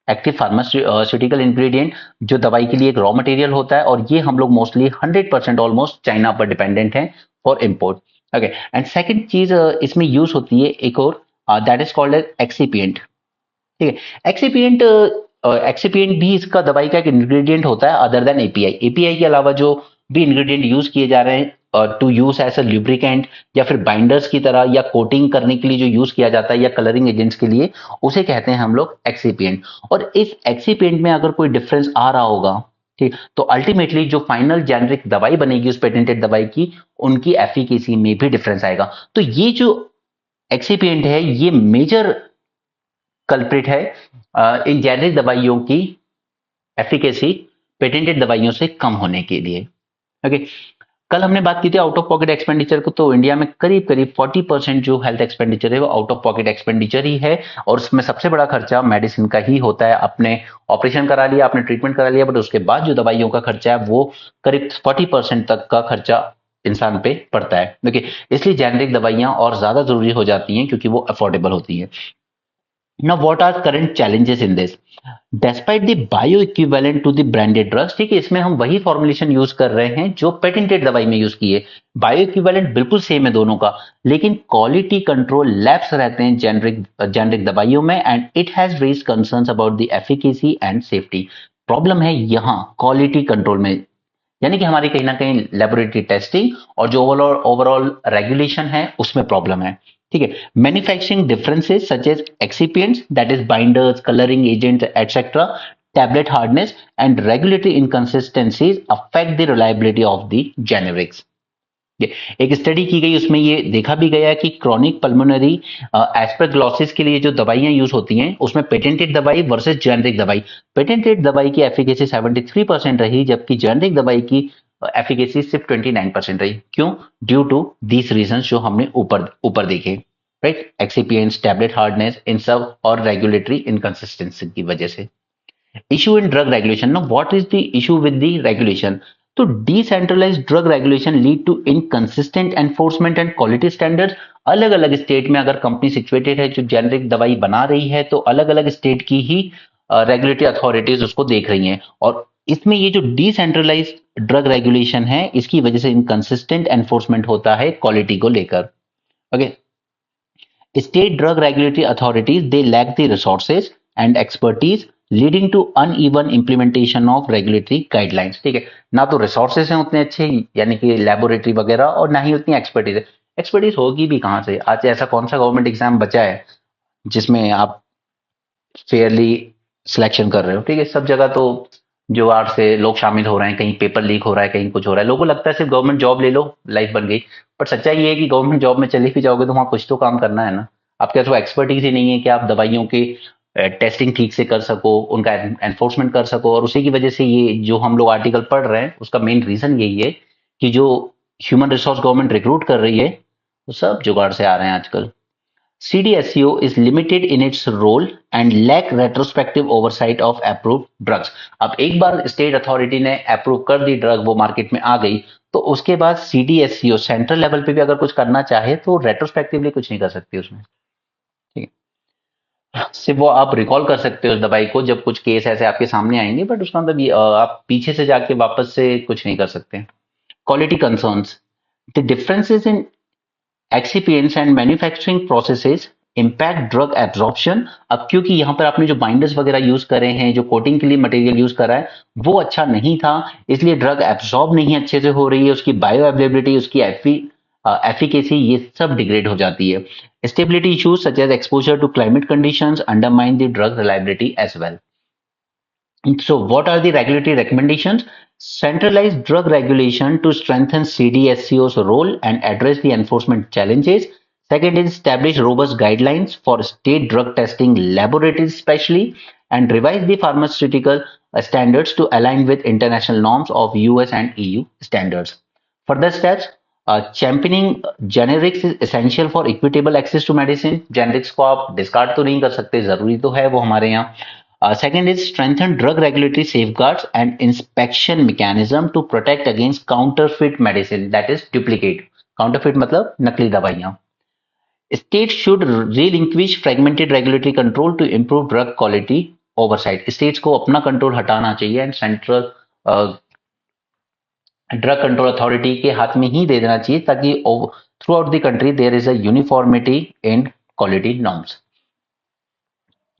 active pharmaceutical ingredient, जो दवाई के लिए एक रॉ मटेरियल होता है, और ये हम लोग मोस्टली 100% ऑलमोस्ट चाइना पर डिपेंडेंट हैं for import. Okay, and second चीज इसमें यूज होती है एक और, that is called as excipient. ठीक है, एक्सीपिएंट भी इसका दवाई का एक इंग्रेडिएंट होता है अदर देन एपीआई। एपीआई के अलावा जो भी इंग्रेडिएंट यूज किए जा रहे हैं to use as a lubricant या फिर बाइंडर्स की तरह या कोटिंग करने के लिए जो यूज किया जाता है या कलरिंग एजेंट्स के लिए, उसे कहते हैं हम लोग एक्सीपिएंट। और इस एक्सीपिएंट में अगर कोई डिफरेंस आ रहा होगा, ठीक, तो अल्टीमेटली जो फाइनल जेनरिक दवाई बनेगी उस पेटेंटेड दवाई की, उनकी एफिकेसी में भी डिफरेंस आएगा। तो ये जो एक्सीपिएंट है ये मेजर कल्प्रिट है इन जेनरिक दवाइयों की एफिकेसी पेटेंटेड दवाइयों से कम होने के लिए। ओके, कल हमने बात की थी आउट ऑफ पॉकेट एक्सपेंडिचर को, तो इंडिया में करीब करीब 40% जो हेल्थ एक्सपेंडिचर है वो आउट ऑफ पॉकेट एक्सपेंडिचर ही है, और उसमें सबसे बड़ा खर्चा मेडिसिन का ही होता है। आपने ऑपरेशन करा लिया, आपने ट्रीटमेंट करा लिया, बट उसके बाद जो दवाइयों का खर्चा है वो करीब 40% तक का खर्चा इंसान पे पड़ता है। देखिए, इसलिए जेनरिक दवाइयां और ज्यादा जरूरी हो जाती हैं क्योंकि वो अफोर्डेबल होती है। Now, what are current challenges in this? Despite the bioequivalent to the branded drugs, ठीक है, इसमें हम वही फॉर्मुलेशन यूज कर रहे हैं जो पेटेंटेड दवाई में यूज किए, बायोइक्विवेलेंट बिल्कुल सेम है दोनों का, लेकिन क्वालिटी कंट्रोल लैप्स रहते हैं जेनरिक दवाइयों में, and it has raise concerns about the efficacy and safety. Problem है यहाँ क्वालिटी कंट्रोल में, यानी कि हमारी कहीं ना कहीं लेबोरेटरी टेस्टिंग और जो ओवरऑल रेगुलेशन है उसमें प्रॉब्लम है। ठीक है, manufacturing differences such as excipients, that is binders, colouring agent etcetera, tablet hardness and regulatory inconsistencies affect the reliability of the generics। एक स्टडी की गई, उसमें ये देखा भी गया कि क्रॉनिक पल्मोनरी एस्परग्लोसिस के लिए जो दवाइयां यूज होती हैं उसमें पेटेंटेड दवाई वर्सेस जेनरिक दवाई, पेटेंटेड दवाई की एफिकेसी 73% रही, जबकि जेनरिक दवाई की एफिकेसी सिर्फ 29% रही। क्यों? ड्यू टू दीस रीजंस जो हमने ऊपर देखे, राइट, एक्सिपिएंट्स, टैबलेट हार्डनेस, इन सब और रेगुलेटरी इनकंसिस्टेंसी की वजह से। इशू इन ड्रग रेगुलेशन, ना what is the issue with the regulation? तो decentralised drug regulation lead to inconsistent enforcement and quality standards. अलग अलग स्टेट में अगर कंपनी सिचुएटेड है जो जेनरिक दवाई बना रही है, तो अलग अलग स्टेट की ही रेगुलेटरी अथॉरिटीज उसको देख रही हैं, और इसमें ये जो डिसेंट्रलाइज्ड ड्रग रेगुलेशन है इसकी वजह से इनकंसिस्टेंट एनफोर्समेंट होता है क्वालिटी को लेकर। Okay, state drug regulatory authorities, they lack the resources and expertise leading to uneven implementation of regulatory guidelines। ठीक है, ना तो रिसोर्सेज हैं उतने अच्छे यानी कि लेबोरेटरी वगैरह, और ना ही उतनी एक्सपर्टीज है। एक्सपर्टीज होगी भी कहाँ से? आज ऐसा कौन सा गवर्नमेंट एग्जाम बचा है जिसमें आप फेयरली सिलेक्शन कर रहे हो? ठीक है, सब जगह तो जुगाड़ से लोग शामिल हो रहे हैं, कहीं पेपर लीक हो रहा है, कहीं कुछ हो रहा है, लोगों को लगता है सिर्फ गवर्नमेंट जॉब ले लो लाइफ बन गई। पर सच्चाई ये है कि गवर्नमेंट जॉब में चले भी जाओगे तो वहां कुछ तो काम करना है ना। आपके पास वो एक्सपर्टीज ही नहीं है कि आप दवाइयों की टेस्टिंग ठीक से कर सको, उनका एनफोर्समेंट कर सको, और उसी की वजह से ये जो हम लोग आर्टिकल पढ़ रहे हैं उसका मेन रीजन यही है कि जो ह्यूमन रिसोर्स गवर्नमेंट रिक्रूट कर रही है वो सब जुगाड़ से आ रहे हैं आजकल। CDSCO is limited in its role and lack retrospective oversight of approved drugs। अब एक बार स्टेट अथॉरिटी ने अप्रूव कर दी ड्रग, वो मार्केट में आ गई, तो उसके बाद CDSCO सेंट्रल लेवल पे भी अगर कुछ करना चाहे तो रेट्रोस्पेक्टिवली कुछ नहीं कर सकती उसमें। ठीक है, सिर्फ वो आप रिकॉल कर सकते हो उस दवाई को जब कुछ केस ऐसे आपके सामने आएंगे, बट उसका मतलब आप पीछे से जाके वापस से कुछ नहीं कर सकते। Quality concerns, the differences in excipients and manufacturing processes impact drug absorption. अब क्योंकि यहाँ पर आपने जो बाइंडर्स वगैरह यूज करे हैं, जो कोटिंग के लिए मटेरियल यूज करा है, वो अच्छा नहीं था, इसलिए ड्रग एब्जॉर्ब नहीं अच्छे से हो रही है, उसकी बायो अवेलेबिलिटी, उसकी एफिकेसी, ये सब डिग्रेड हो जाती है। Stability issues such as exposure to climate conditions undermine the drug reliability as well. So, what are the regulatory recommendations? Centralized drug regulation to strengthen CDSCO's role and address the enforcement challenges. Second is establish robust guidelines for state drug testing laboratories, especially, and revise the pharmaceutical standards to align with international norms of US and EU standards. Further steps, championing generics is essential for equitable access to medicine. Generics को आप discard तो नहीं कर सकते, जरूरी तो है वो हमारे यहाँ। Second is strengthen drug regulatory safeguards and inspection mechanism to protect against counterfeit medicine, that is duplicate. Counterfeit मतलब नकली दवाइयाँ। States should relinquish fragmented regulatory control to improve drug quality oversight. States को अपना कंट्रोल हटाना चाहिए and central drug control authority के हाथ में ही दे देना चाहिए, ताकि throughout the country there is a uniformity in quality norms.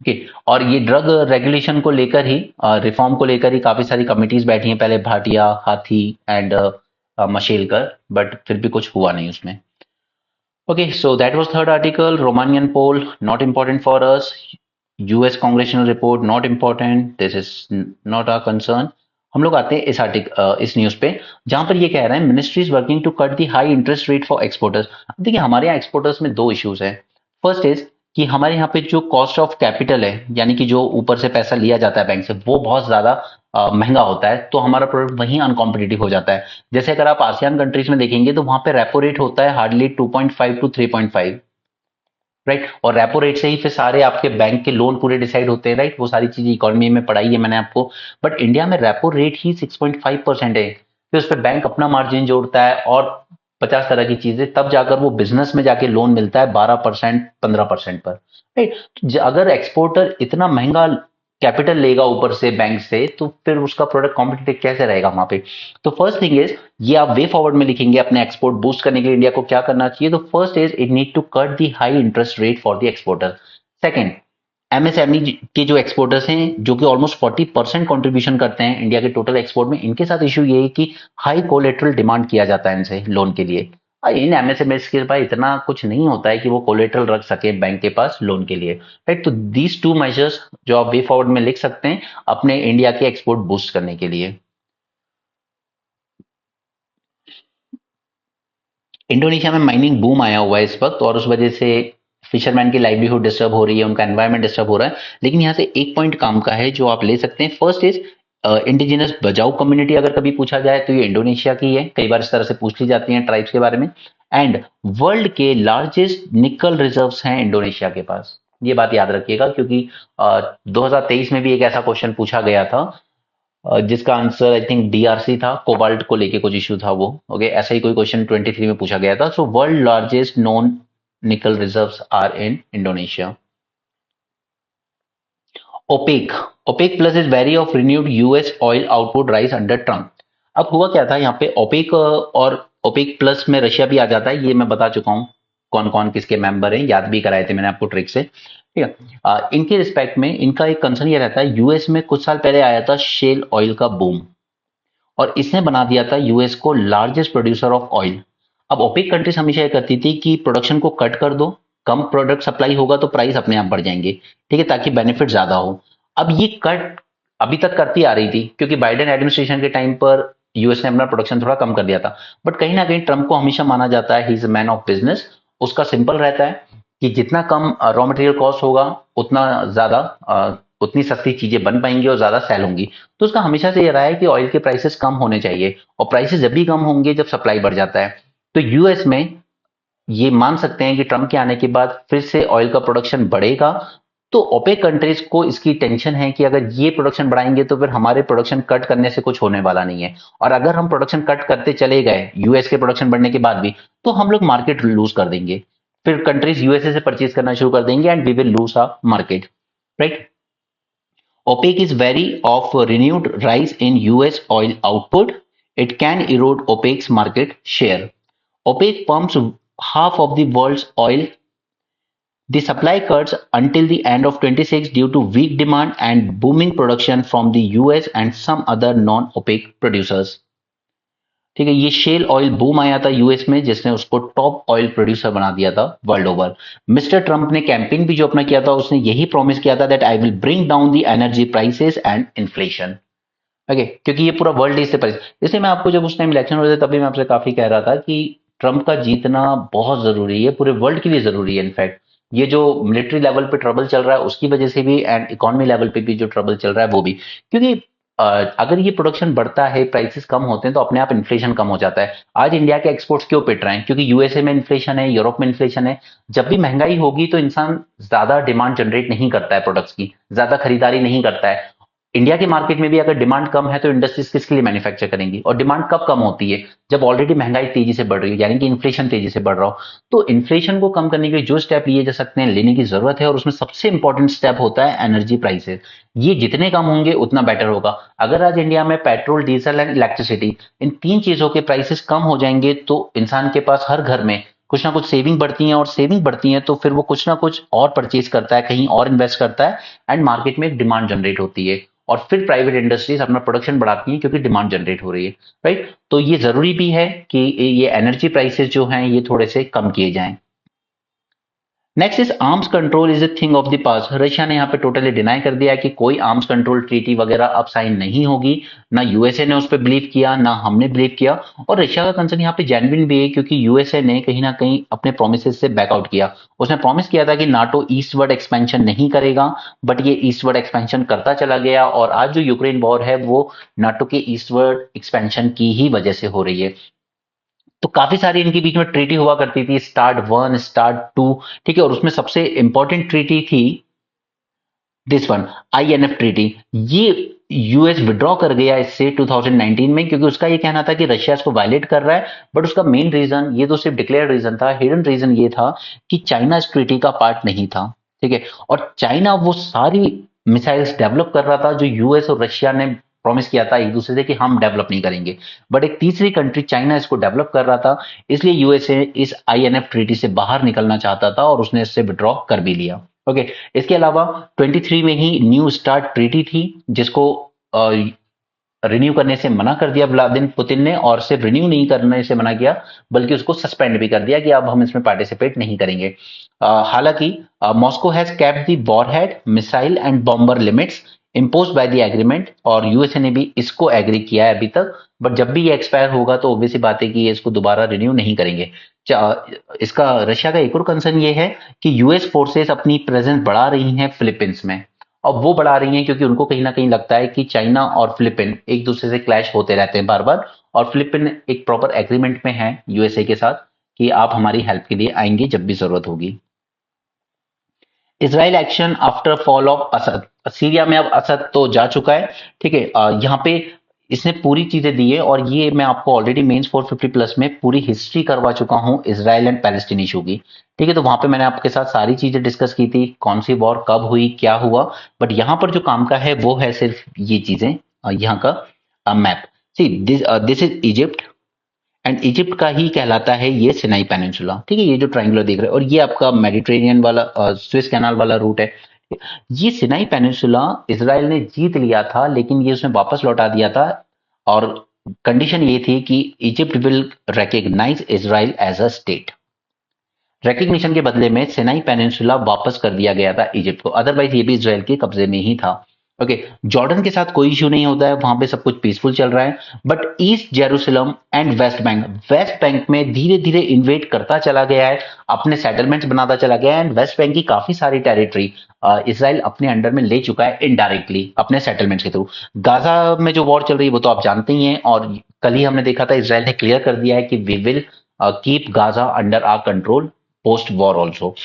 Okay, और ये ड्रग रेगुलेशन को लेकर ही, रिफॉर्म को लेकर ही काफी सारी कमिटीज बैठी हैं, पहले भाटिया, हाथी एंड मशेलकर, बट फिर भी कुछ हुआ नहीं उसमें। Okay, so that was third article. Romanian poll not important for us. US congressional report not important, this is not our concern. हम लोग आते हैं इस आर्टिकल, इस न्यूज पे, जहां पर ये कह रहे हैं ministry is working to cut the high interest rate for exporters. अब देखिए, हमारे यहाँ एक्सपोर्टर्स में दो इश्यूज हैं। फर्स्ट इज कि हमारे यहाँ पे जो कॉस्ट ऑफ कैपिटल है, यानी कि जो ऊपर से पैसा लिया जाता है बैंक से, वो बहुत ज्यादा महंगा होता है, तो हमारा प्रोडक्ट वहीं अनकॉम्पिटिटिव हो जाता है। जैसे अगर आप आसियान कंट्रीज में देखेंगे तो वहां पे रेपो रेट होता है हार्डली 2.5 टू 3.5, राइट, और रेपो रेट से ही फिर सारे आपके बैंक के लोन पूरे डिसाइड होते हैं, राइट। वो सारी चीजें इकोनॉमी में पढ़ाई है मैंने आपको, बट इंडिया में रेपो रेट ही 6.5% है। फिर उस पर बैंक अपना मार्जिन जोड़ता है और 50 तरह की चीजें, तब जाकर वो बिजनेस में जाके लोन मिलता है 12% 15% पर, राइट। अगर एक्सपोर्टर इतना महंगा कैपिटल लेगा ऊपर से बैंक से, तो फिर उसका प्रोडक्ट कॉम्पिटिटिव कैसे रहेगा वहां पे। तो फर्स्ट थिंग इज, ये आप वे फॉरवर्ड में लिखेंगे अपने एक्सपोर्ट बूस्ट करने के लिए इंडिया को क्या करना चाहिए। तो first is it need to cut the high interest rate for the exporter. Second, MSME के जो एक्सपोर्टर्स हैं, जो कि ऑलमोस्ट 40% कंट्रीब्यूशन करते हैं इंडिया के टोटल एक्सपोर्ट में, इनके साथ इशू ये है कि हाई कोलेटरल डिमांड किया जाता है इनसे लोन के लिए। इन एमएसएमएस के पास इतना कुछ नहीं होता है कि वो कोलेटरल रख सके बैंक के पास लोन के लिए, राइट। तो दीज टू मेजर्स जो आप वे फॉरवर्ड में लिख सकते हैं अपने इंडिया के एक्सपोर्ट बूस्ट करने के लिए। इंडोनेशिया में माइनिंग बूम आया हुआ है इस वक्त, और उस वजह से फिशरमैन की लाइवलीहुड डिस्टर्ब हो रही है, उनका एनवायरमेंट डिस्टर्ब हो रहा है। लेकिन यहाँ से एक पॉइंट काम का है जो आप ले सकते हैं। फर्स्ट इज इंडिजिनस बजाऊ कम्युनिटी, अगर कभी पूछा जाए तो ये इंडोनेशिया की है, कई बार इस तरह से पूछ ली जाती है ट्राइब्स के बारे में। एंड वर्ल्ड के लार्जेस्ट निकल रिजर्व्स हैं इंडोनेशिया के पास, ये बात याद रखिएगा, क्योंकि 2023 में भी एक ऐसा क्वेश्चन पूछा गया था, जिसका आंसर आई थिंक डीआरसी था, कोबाल्ट को लेके कुछ इशू था वो। ओके, ऐसा ही कोई क्वेश्चन 23 में पूछा गया था। So world largest known nickel reserves are in Indonesia. OPEC, OPEC plus is wary of renewed US oil output rise under Trump. अब हुआ क्या था यहाँ पे, ओपेक और ओपेक प्लस में रशिया भी आ जाता है, ये मैं बता चुका हूँ कौन कौन किसके मेंबर हैं, याद भी कराए थे मैंने आपको ट्रिक से, ठीक है। इनके रिस्पेक्ट में इनका एक कंसर्न ये रहता है, यूएस में कुछ साल पहले आया था शेल ऑयल का बूम, और इसने बना दिया था यूएस को लार्जेस्ट प्रोड्यूसर ऑफ ऑयल। अब ओपेक कंट्रीज हमेशा ये करती थी कि प्रोडक्शन को कट कर दो, कम प्रोडक्ट सप्लाई होगा तो प्राइस अपने आप बढ़ जाएंगे, ठीक है, ताकि बेनिफिट ज्यादा हो। अब ये कट अभी तक करती आ रही थी, क्योंकि बाइडेन एडमिनिस्ट्रेशन के टाइम पर यूएस ने अपना प्रोडक्शन थोड़ा कम कर दिया था। बट कहीं ना कहीं ट्रम्प को हमेशा माना जाता है he is a man of business. उसका सिंपल रहता है कि जितना कम रॉ मटेरियल कॉस्ट होगा, उतना ज्यादा उतनी सस्ती चीजें बन पाएंगी और ज्यादा सेल होंगी। तो उसका हमेशा से ये रहा है कि ऑयल के प्राइसेस कम होने चाहिए, और प्राइसेस जब भी कम होंगे जब सप्लाई बढ़ जाता है। तो यूएस में ये मान सकते हैं कि ट्रम्प के आने के बाद फिर से ऑयल का प्रोडक्शन बढ़ेगा। तो ओपेक कंट्रीज को इसकी टेंशन है कि अगर ये प्रोडक्शन बढ़ाएंगे तो फिर हमारे प्रोडक्शन कट करने से कुछ होने वाला नहीं है, और अगर हम प्रोडक्शन कट करते चले गए यूएस के प्रोडक्शन बढ़ने के बाद भी, तो हम लोग मार्केट लूज कर देंगे, फिर कंट्रीज यूएसए से परचेज करना शुरू कर देंगे and we will lose a market, right. OPEC is wary of renewed rise in US oil output. It can erode OPEC's market share. OPEC pumps half of the world's oil The supply cuts until the end of 26 due to weak demand and booming production from the US and some other non-OPEC producers. ठीक है, ये shell oil boom आया था US में जिसने उसको top oil producer बना दिया था वर्ल्ड ओवर। मिस्टर ट्रंप ने कैंपेन भी जो अपना किया था उसने यही प्रॉमिस किया था that I will bring down the energy prices and inflation. Okay, क्योंकि ये पूरा वर्ल्ड इससे परिचित। इसलिए मैं आपको जब उस टाइम इलेक्शन हो रहे थे तभी मैं आपसे काफी कह रहा था कि ट्रंप का जीतना बहुत जरूरी है, पूरे वर्ल्ड के लिए जरूरी है। इनफैक्ट ये जो मिलिट्री लेवल पे ट्रबल चल रहा है उसकी वजह से भी एंड इकोनॉमी लेवल पे भी जो ट्रबल चल रहा है वो भी, क्योंकि अगर ये प्रोडक्शन बढ़ता है, प्राइसेस कम होते हैं तो अपने आप इन्फ्लेशन कम हो जाता है। आज इंडिया के एक्सपोर्ट्स क्यों पिट रहे हैं? क्योंकि यूएसए में इन्फ्लेशन है, यूरोप में इन्फ्लेशन है। जब भी महंगाई होगी तो इंसान ज्यादा डिमांड जनरेट नहीं करता है, प्रोडक्ट्स की ज्यादा खरीदारी नहीं करता है। इंडिया के मार्केट में भी अगर डिमांड कम है तो इंडस्ट्रीज किसके लिए मैन्युफैक्चर करेंगी? और डिमांड कब कम होती है? जब ऑलरेडी महंगाई तेजी से बढ़ रही है, यानी कि इन्फ्लेशन तेजी से बढ़ रहा हो। तो इन्फ्लेशन को कम करने के लिए जो स्टेप लिए जा सकते हैं, लेने की जरूरत है, और उसमें सबसे इंपॉर्टेंट स्टेप होता है एनर्जी प्राइसेस। ये जितने कम होंगे उतना बेटर होगा। अगर आज इंडिया में पेट्रोल, डीजल एंड इलेक्ट्रिसिटी, इन तीन चीजों के प्राइसेस कम हो जाएंगे तो इंसान के पास हर घर में कुछ ना कुछ सेविंग बढ़ती है, और सेविंग बढ़ती है तो फिर वो कुछ ना कुछ और परचेज करता है, कहीं और इन्वेस्ट करता है, एंड मार्केट में एक डिमांड जनरेट होती है। और फिर प्राइवेट इंडस्ट्रीज अपना प्रोडक्शन बढ़ाती हैं क्योंकि डिमांड जनरेट हो रही है। राइट, तो ये जरूरी भी है कि ये एनर्जी प्राइसेस जो हैं ये थोड़े से कम किए जाएं। Next is arms control is a thing of the past. Russia ने यहाँ पे टोटली डिनाई कर दिया है कि कोई आर्म्स कंट्रोल ट्रीटी वगैरह अब साइन नहीं होगी। ना यूएसए ने उस पर बिलीव किया, ना हमने बिलीव किया। और रशिया का कंसर्न यहाँ पे जेन्युइन भी है क्योंकि यूएसए ने कहीं ना कहीं अपने प्रोमिस से बैकआउट किया। उसने प्रॉमिस किया था कि नाटो ईस्टवर्ड एक्सपेंशन नहीं करेगा, बट ये ईस्टवर्ड एक्सपेंशन करता चला गया, और आज जो यूक्रेन वॉर है वो नाटो के ईस्टवर्ड एक्सपेंशन की ही वजह से हो रही है। तो काफी सारी इनके बीच में ट्रीटी हुआ करती थी, स्टार्ट वन, स्टार्ट टू। ठीक है, और उसमें सबसे इंपॉर्टेंट ट्रीटी थी दिस वन, आईएनएफ ट्रीटी। ये यूएस विड्रॉ कर गया इससे 2019 में क्योंकि उसका ये कहना था कि रशिया इसको वायलेट कर रहा है। बट उसका मेन रीजन, ये तो सिर्फ डिक्लेयर रीजन था, हिडन रीजन ये था कि चाइना इस ट्रीटी का पार्ट नहीं था। ठीक है, और चाइना वो सारी मिसाइल्स डेवलप कर रहा था जो यूएस और रशिया ने प्रॉमिस किया था एक दूसरे से कि हम डेवलप नहीं करेंगे। बट एक तीसरी कंट्री चाइना इसको डेवलप कर रहा था, इसलिए यूएसए इस आईएनएफ ट्रीटी से बाहर निकलना चाहता था और उसने इससे विड्रॉ कर भी लिया। ओके, इसके अलावा 23 में ही न्यू स्टार्ट ट्रीटी थी जिसको रिन्यू करने से मना कर दिया व्लादिमीर पुतिन ने, और सिर्फ रिन्यू नहीं करने से मना किया बल्कि उसको सस्पेंड भी कर दिया कि अब हम इसमें पार्टिसिपेट नहीं करेंगे। हालांकि Moscow has kept the warhead, missile and bomber limits imposed by the agreement, और यूएसए ने भी इसको एग्री किया है अभी तक। बट जब भी ये एक्सपायर होगा तो ऑब्वियस सी बात है कि ये इसको दोबारा रिन्यू नहीं करेंगे। इसका रशिया का एक और कंसर्न ये है कि यूएस फोर्सेस अपनी प्रेजेंस बढ़ा रही हैं फिलीपींस में। अब वो बढ़ा रही हैं क्योंकि उनको कहीं ना कहीं लगता है कि चाइना और फिलीपीन एक दूसरे से क्लैश होते रहते हैं बार बार, और फिलीपीन एक प्रॉपर एग्रीमेंट में है यूएसए के साथ कि आप हमारी हेल्प के लिए आएंगे जब भी जरूरत होगी। Israel action after fall of Asad. Syria में अब असद तो जा चुका है। ठीक है, यहाँ पे इसने पूरी चीजें दी है, और ये मैं आपको ऑलरेडी मेंस 450 प्लस में पूरी हिस्ट्री करवा चुका हूं इसराइल एंड पैलेस्टीन इशू की। ठीक है, तो वहां पे मैंने आपके साथ सारी चीजें डिस्कस की थी, कौन सी वॉर कब हुई, क्या हुआ। बट यहाँ पर जो काम का है वो है सिर्फ ये चीजें, यहाँ का map. See this is Egypt, and Egypt का ही कहलाता है ये सिनाई पेनिनसुला। ठीक है, ये जो ट्रायंगुलर देख रहे हैं, और ये आपका मेडिटेरेनियन वाला स्विस कैनाल वाला रूट है। ये सिनाई पेनिनसुला इसराइल ने जीत लिया था लेकिन ये उसने वापस लौटा दिया था, और कंडीशन ये थी कि Egypt will recognise Israel as a state. Recognition के बदले में सिनाई पेनिनसुला वापस कर दिया गया था इजिप्ट को, अदरवाइज ये भी इसराइल के कब्जे में ही था। ओके, जॉर्डन के साथ कोई इश्यू नहीं होता है, वहां पे सब कुछ पीसफुल चल रहा है। But east Jerusalem and West Bank में धीरे धीरे इन्वेट करता चला गया है, अपने सेटलमेंट्स बनाता चला गया है, एंड वेस्ट बैंक की काफी सारी टेरिटरी इसराइल अपने अंडर में ले चुका है इनडायरेक्टली अपने सेटलमेंट्स के थ्रू। गाजा में जो वॉर चल रही है वो तो आप जानते ही हैं, और कल ही हमने देखा था इसराइल ने क्लियर कर दिया है कि we will keep Gaza under our control post war also.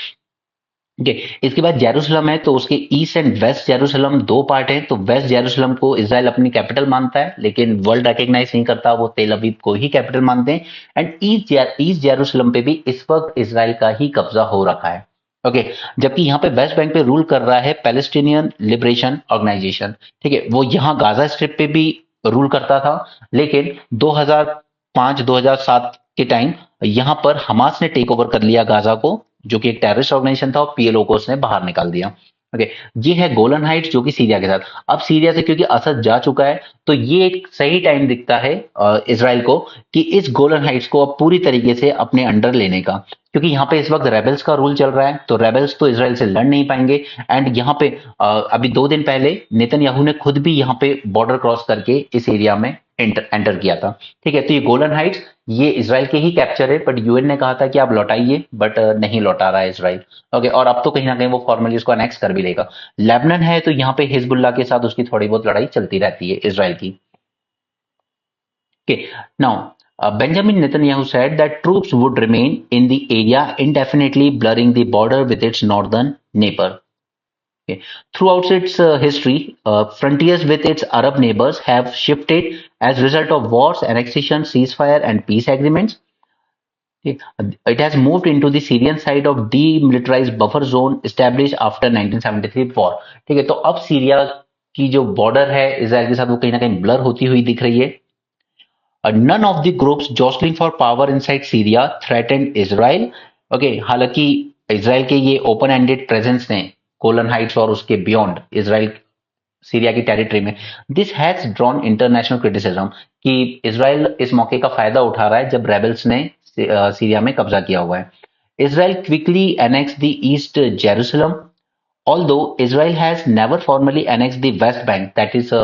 ठीक है, इसके बाद जेरूसलम है, तो उसके ईस्ट एंड वेस्ट जेरूसलम दो पार्ट हैं। तो वेस्ट जेरूसलम को इसराइल अपनी कैपिटल मानता है लेकिन वर्ल्ड रिकॉग्नाइज नहीं करता, वो तेल अवीव को ही कैपिटल मानते हैं। एंड ईस्ट जेरूसलम पे भी इस वक्त इसराइल का ही कब्जा हो रखा है। ओके, जबकि यहाँ पे वेस्ट बैंक पे रूल कर रहा है पैलेस्टीनियन लिबरेशन ऑर्गेनाइजेशन। ठीक है, वो यहाँ गाजा स्ट्रिप पे भी रूल करता था, लेकिन 2005-2007 के टाइम यहाँ पर हमास ने टेक ओवर कर लिया गाजा को, जो कि एक टेररिस्ट ऑर्गेनाइजेशन था, और पीएलओ को उसने बाहर निकाल दिया। ओके, ये है गोलन हाइट्स जो कि सीरिया के साथ। अब सीरिया से क्योंकि असद जा चुका है, तो ये एक सही टाइम दिखता है इसराइल को कि इस गोलन हाइट्स को अब पूरी तरीके से अपने अंडर लेने का, क्योंकि यहाँ पे इस वक्त रेबल्स का रूल चल रहा है, तो रेबल्स तो इसराइल से लड़ नहीं पाएंगे। एंड यहाँ पे अभी 2 दिन पहले नेतन्याहू ने खुद भी यहाँ पे बॉर्डर क्रॉस करके इस एरिया में एंटर किया था। ठीक है, तो ये गोलन हाइट्स ये इसराइल के ही कैप्चर है, बट यूएन ने कहा था कि आप लौटाइए, बट नहीं लौटा रहा है इसराइल। ओके, और अब तो कहीं ना कहीं वो फॉर्मली उसको अनेक्स कर भी लेगा। लेबनान है, तो यहाँ पे हिजबुल्लाह के साथ उसकी थोड़ी बहुत लड़ाई चलती रहती है इसराइल की। Okay, now Benjamin Netanyahu said that troops would remain in the area indefinitely, blurring the border with its northern neighbor. Okay. Throughout its history, frontiers with its Arab neighbors have shifted as a result of wars, annexation, ceasefire, and peace agreements. Okay. It has moved into the Syrian side of demilitarized buffer zone established after 1973 war. ठीक है, तो अब Syria की जो border है Israel के साथ वो कहीं ना कहीं ब्लर होती हुई दिख रही है। None of the groups jostling for power inside Syria threatened Israel. Okay, हालांकि इसराइल के ये ओपन एंडेड प्रेजेंस ने गोलन हाइट्स और उसके बियॉन्ड इसराइल सीरिया की टेरिटरी में, this has drawn international criticism कि इसराइल इस मौके का फायदा उठा रहा है जब रेबल्स ने सीरिया में कब्जा किया हुआ है। Israel quickly annex the east Jerusalem, although Israel has never formally annexed the West Bank, that is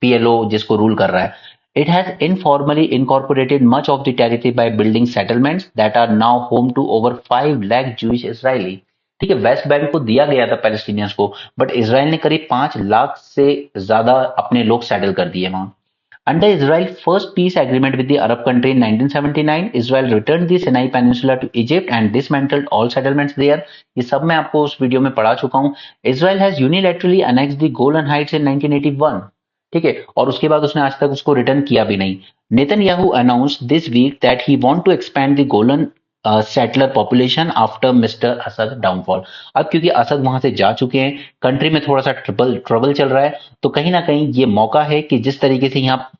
PLO जिसको रूल कर रहा है, it has informally incorporated much of the territory by building settlements that are now home to over 5 lakh Jewish Israeli. ठीक है, West Bank को दिया गया था पैलेस्टीनियंस को, बट इसराइल ने करीब 5 लाख से ज्यादा अपने लोग सेटल कर दिए वहां। Under Israel's first peace agreement with the Arab country in 1979, Israel returned the Sinai Peninsula to Egypt and dismantled all settlements there. ये सब मैं आपको उस वीडियो में पढ़ा चुका हूँ। Israel has unilaterally annexed the Golan Heights in 1981. ठीक है, और उसके बाद उसने आज तक उसको रिटर्न किया भी नहीं। Netanyahu announced this week that he want to expand the Golan settler population after mister Assad downfall. अब क्योंकि असद वहां से जा चुके हैं, कंट्री में थोड़ा सा ट्रबल चल रहा है, तो कहीं ना कहीं ये मौका है कि जिस तरीके से यहाँ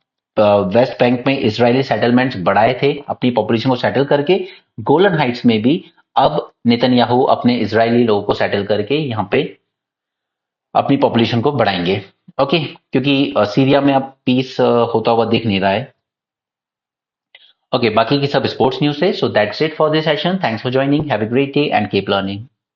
वेस्ट बैंक में इजरायली सेटलमेंट्स बढ़ाए थे अपनी पॉपुलेशन को सेटल करके, गोलन हाइट्स में भी अब नेतन्याहू अपने इजरायली लोगों को सेटल करके यहाँ पे अपनी पॉपुलेशन को बढ़ाएंगे। ओके, क्योंकि सीरिया में अब पीस होता हुआ दिख नहीं रहा है। ओके, बाकी की सब स्पोर्ट्स न्यूज है। So that's it for this session. Thanks for joining, have a great day and keep learning.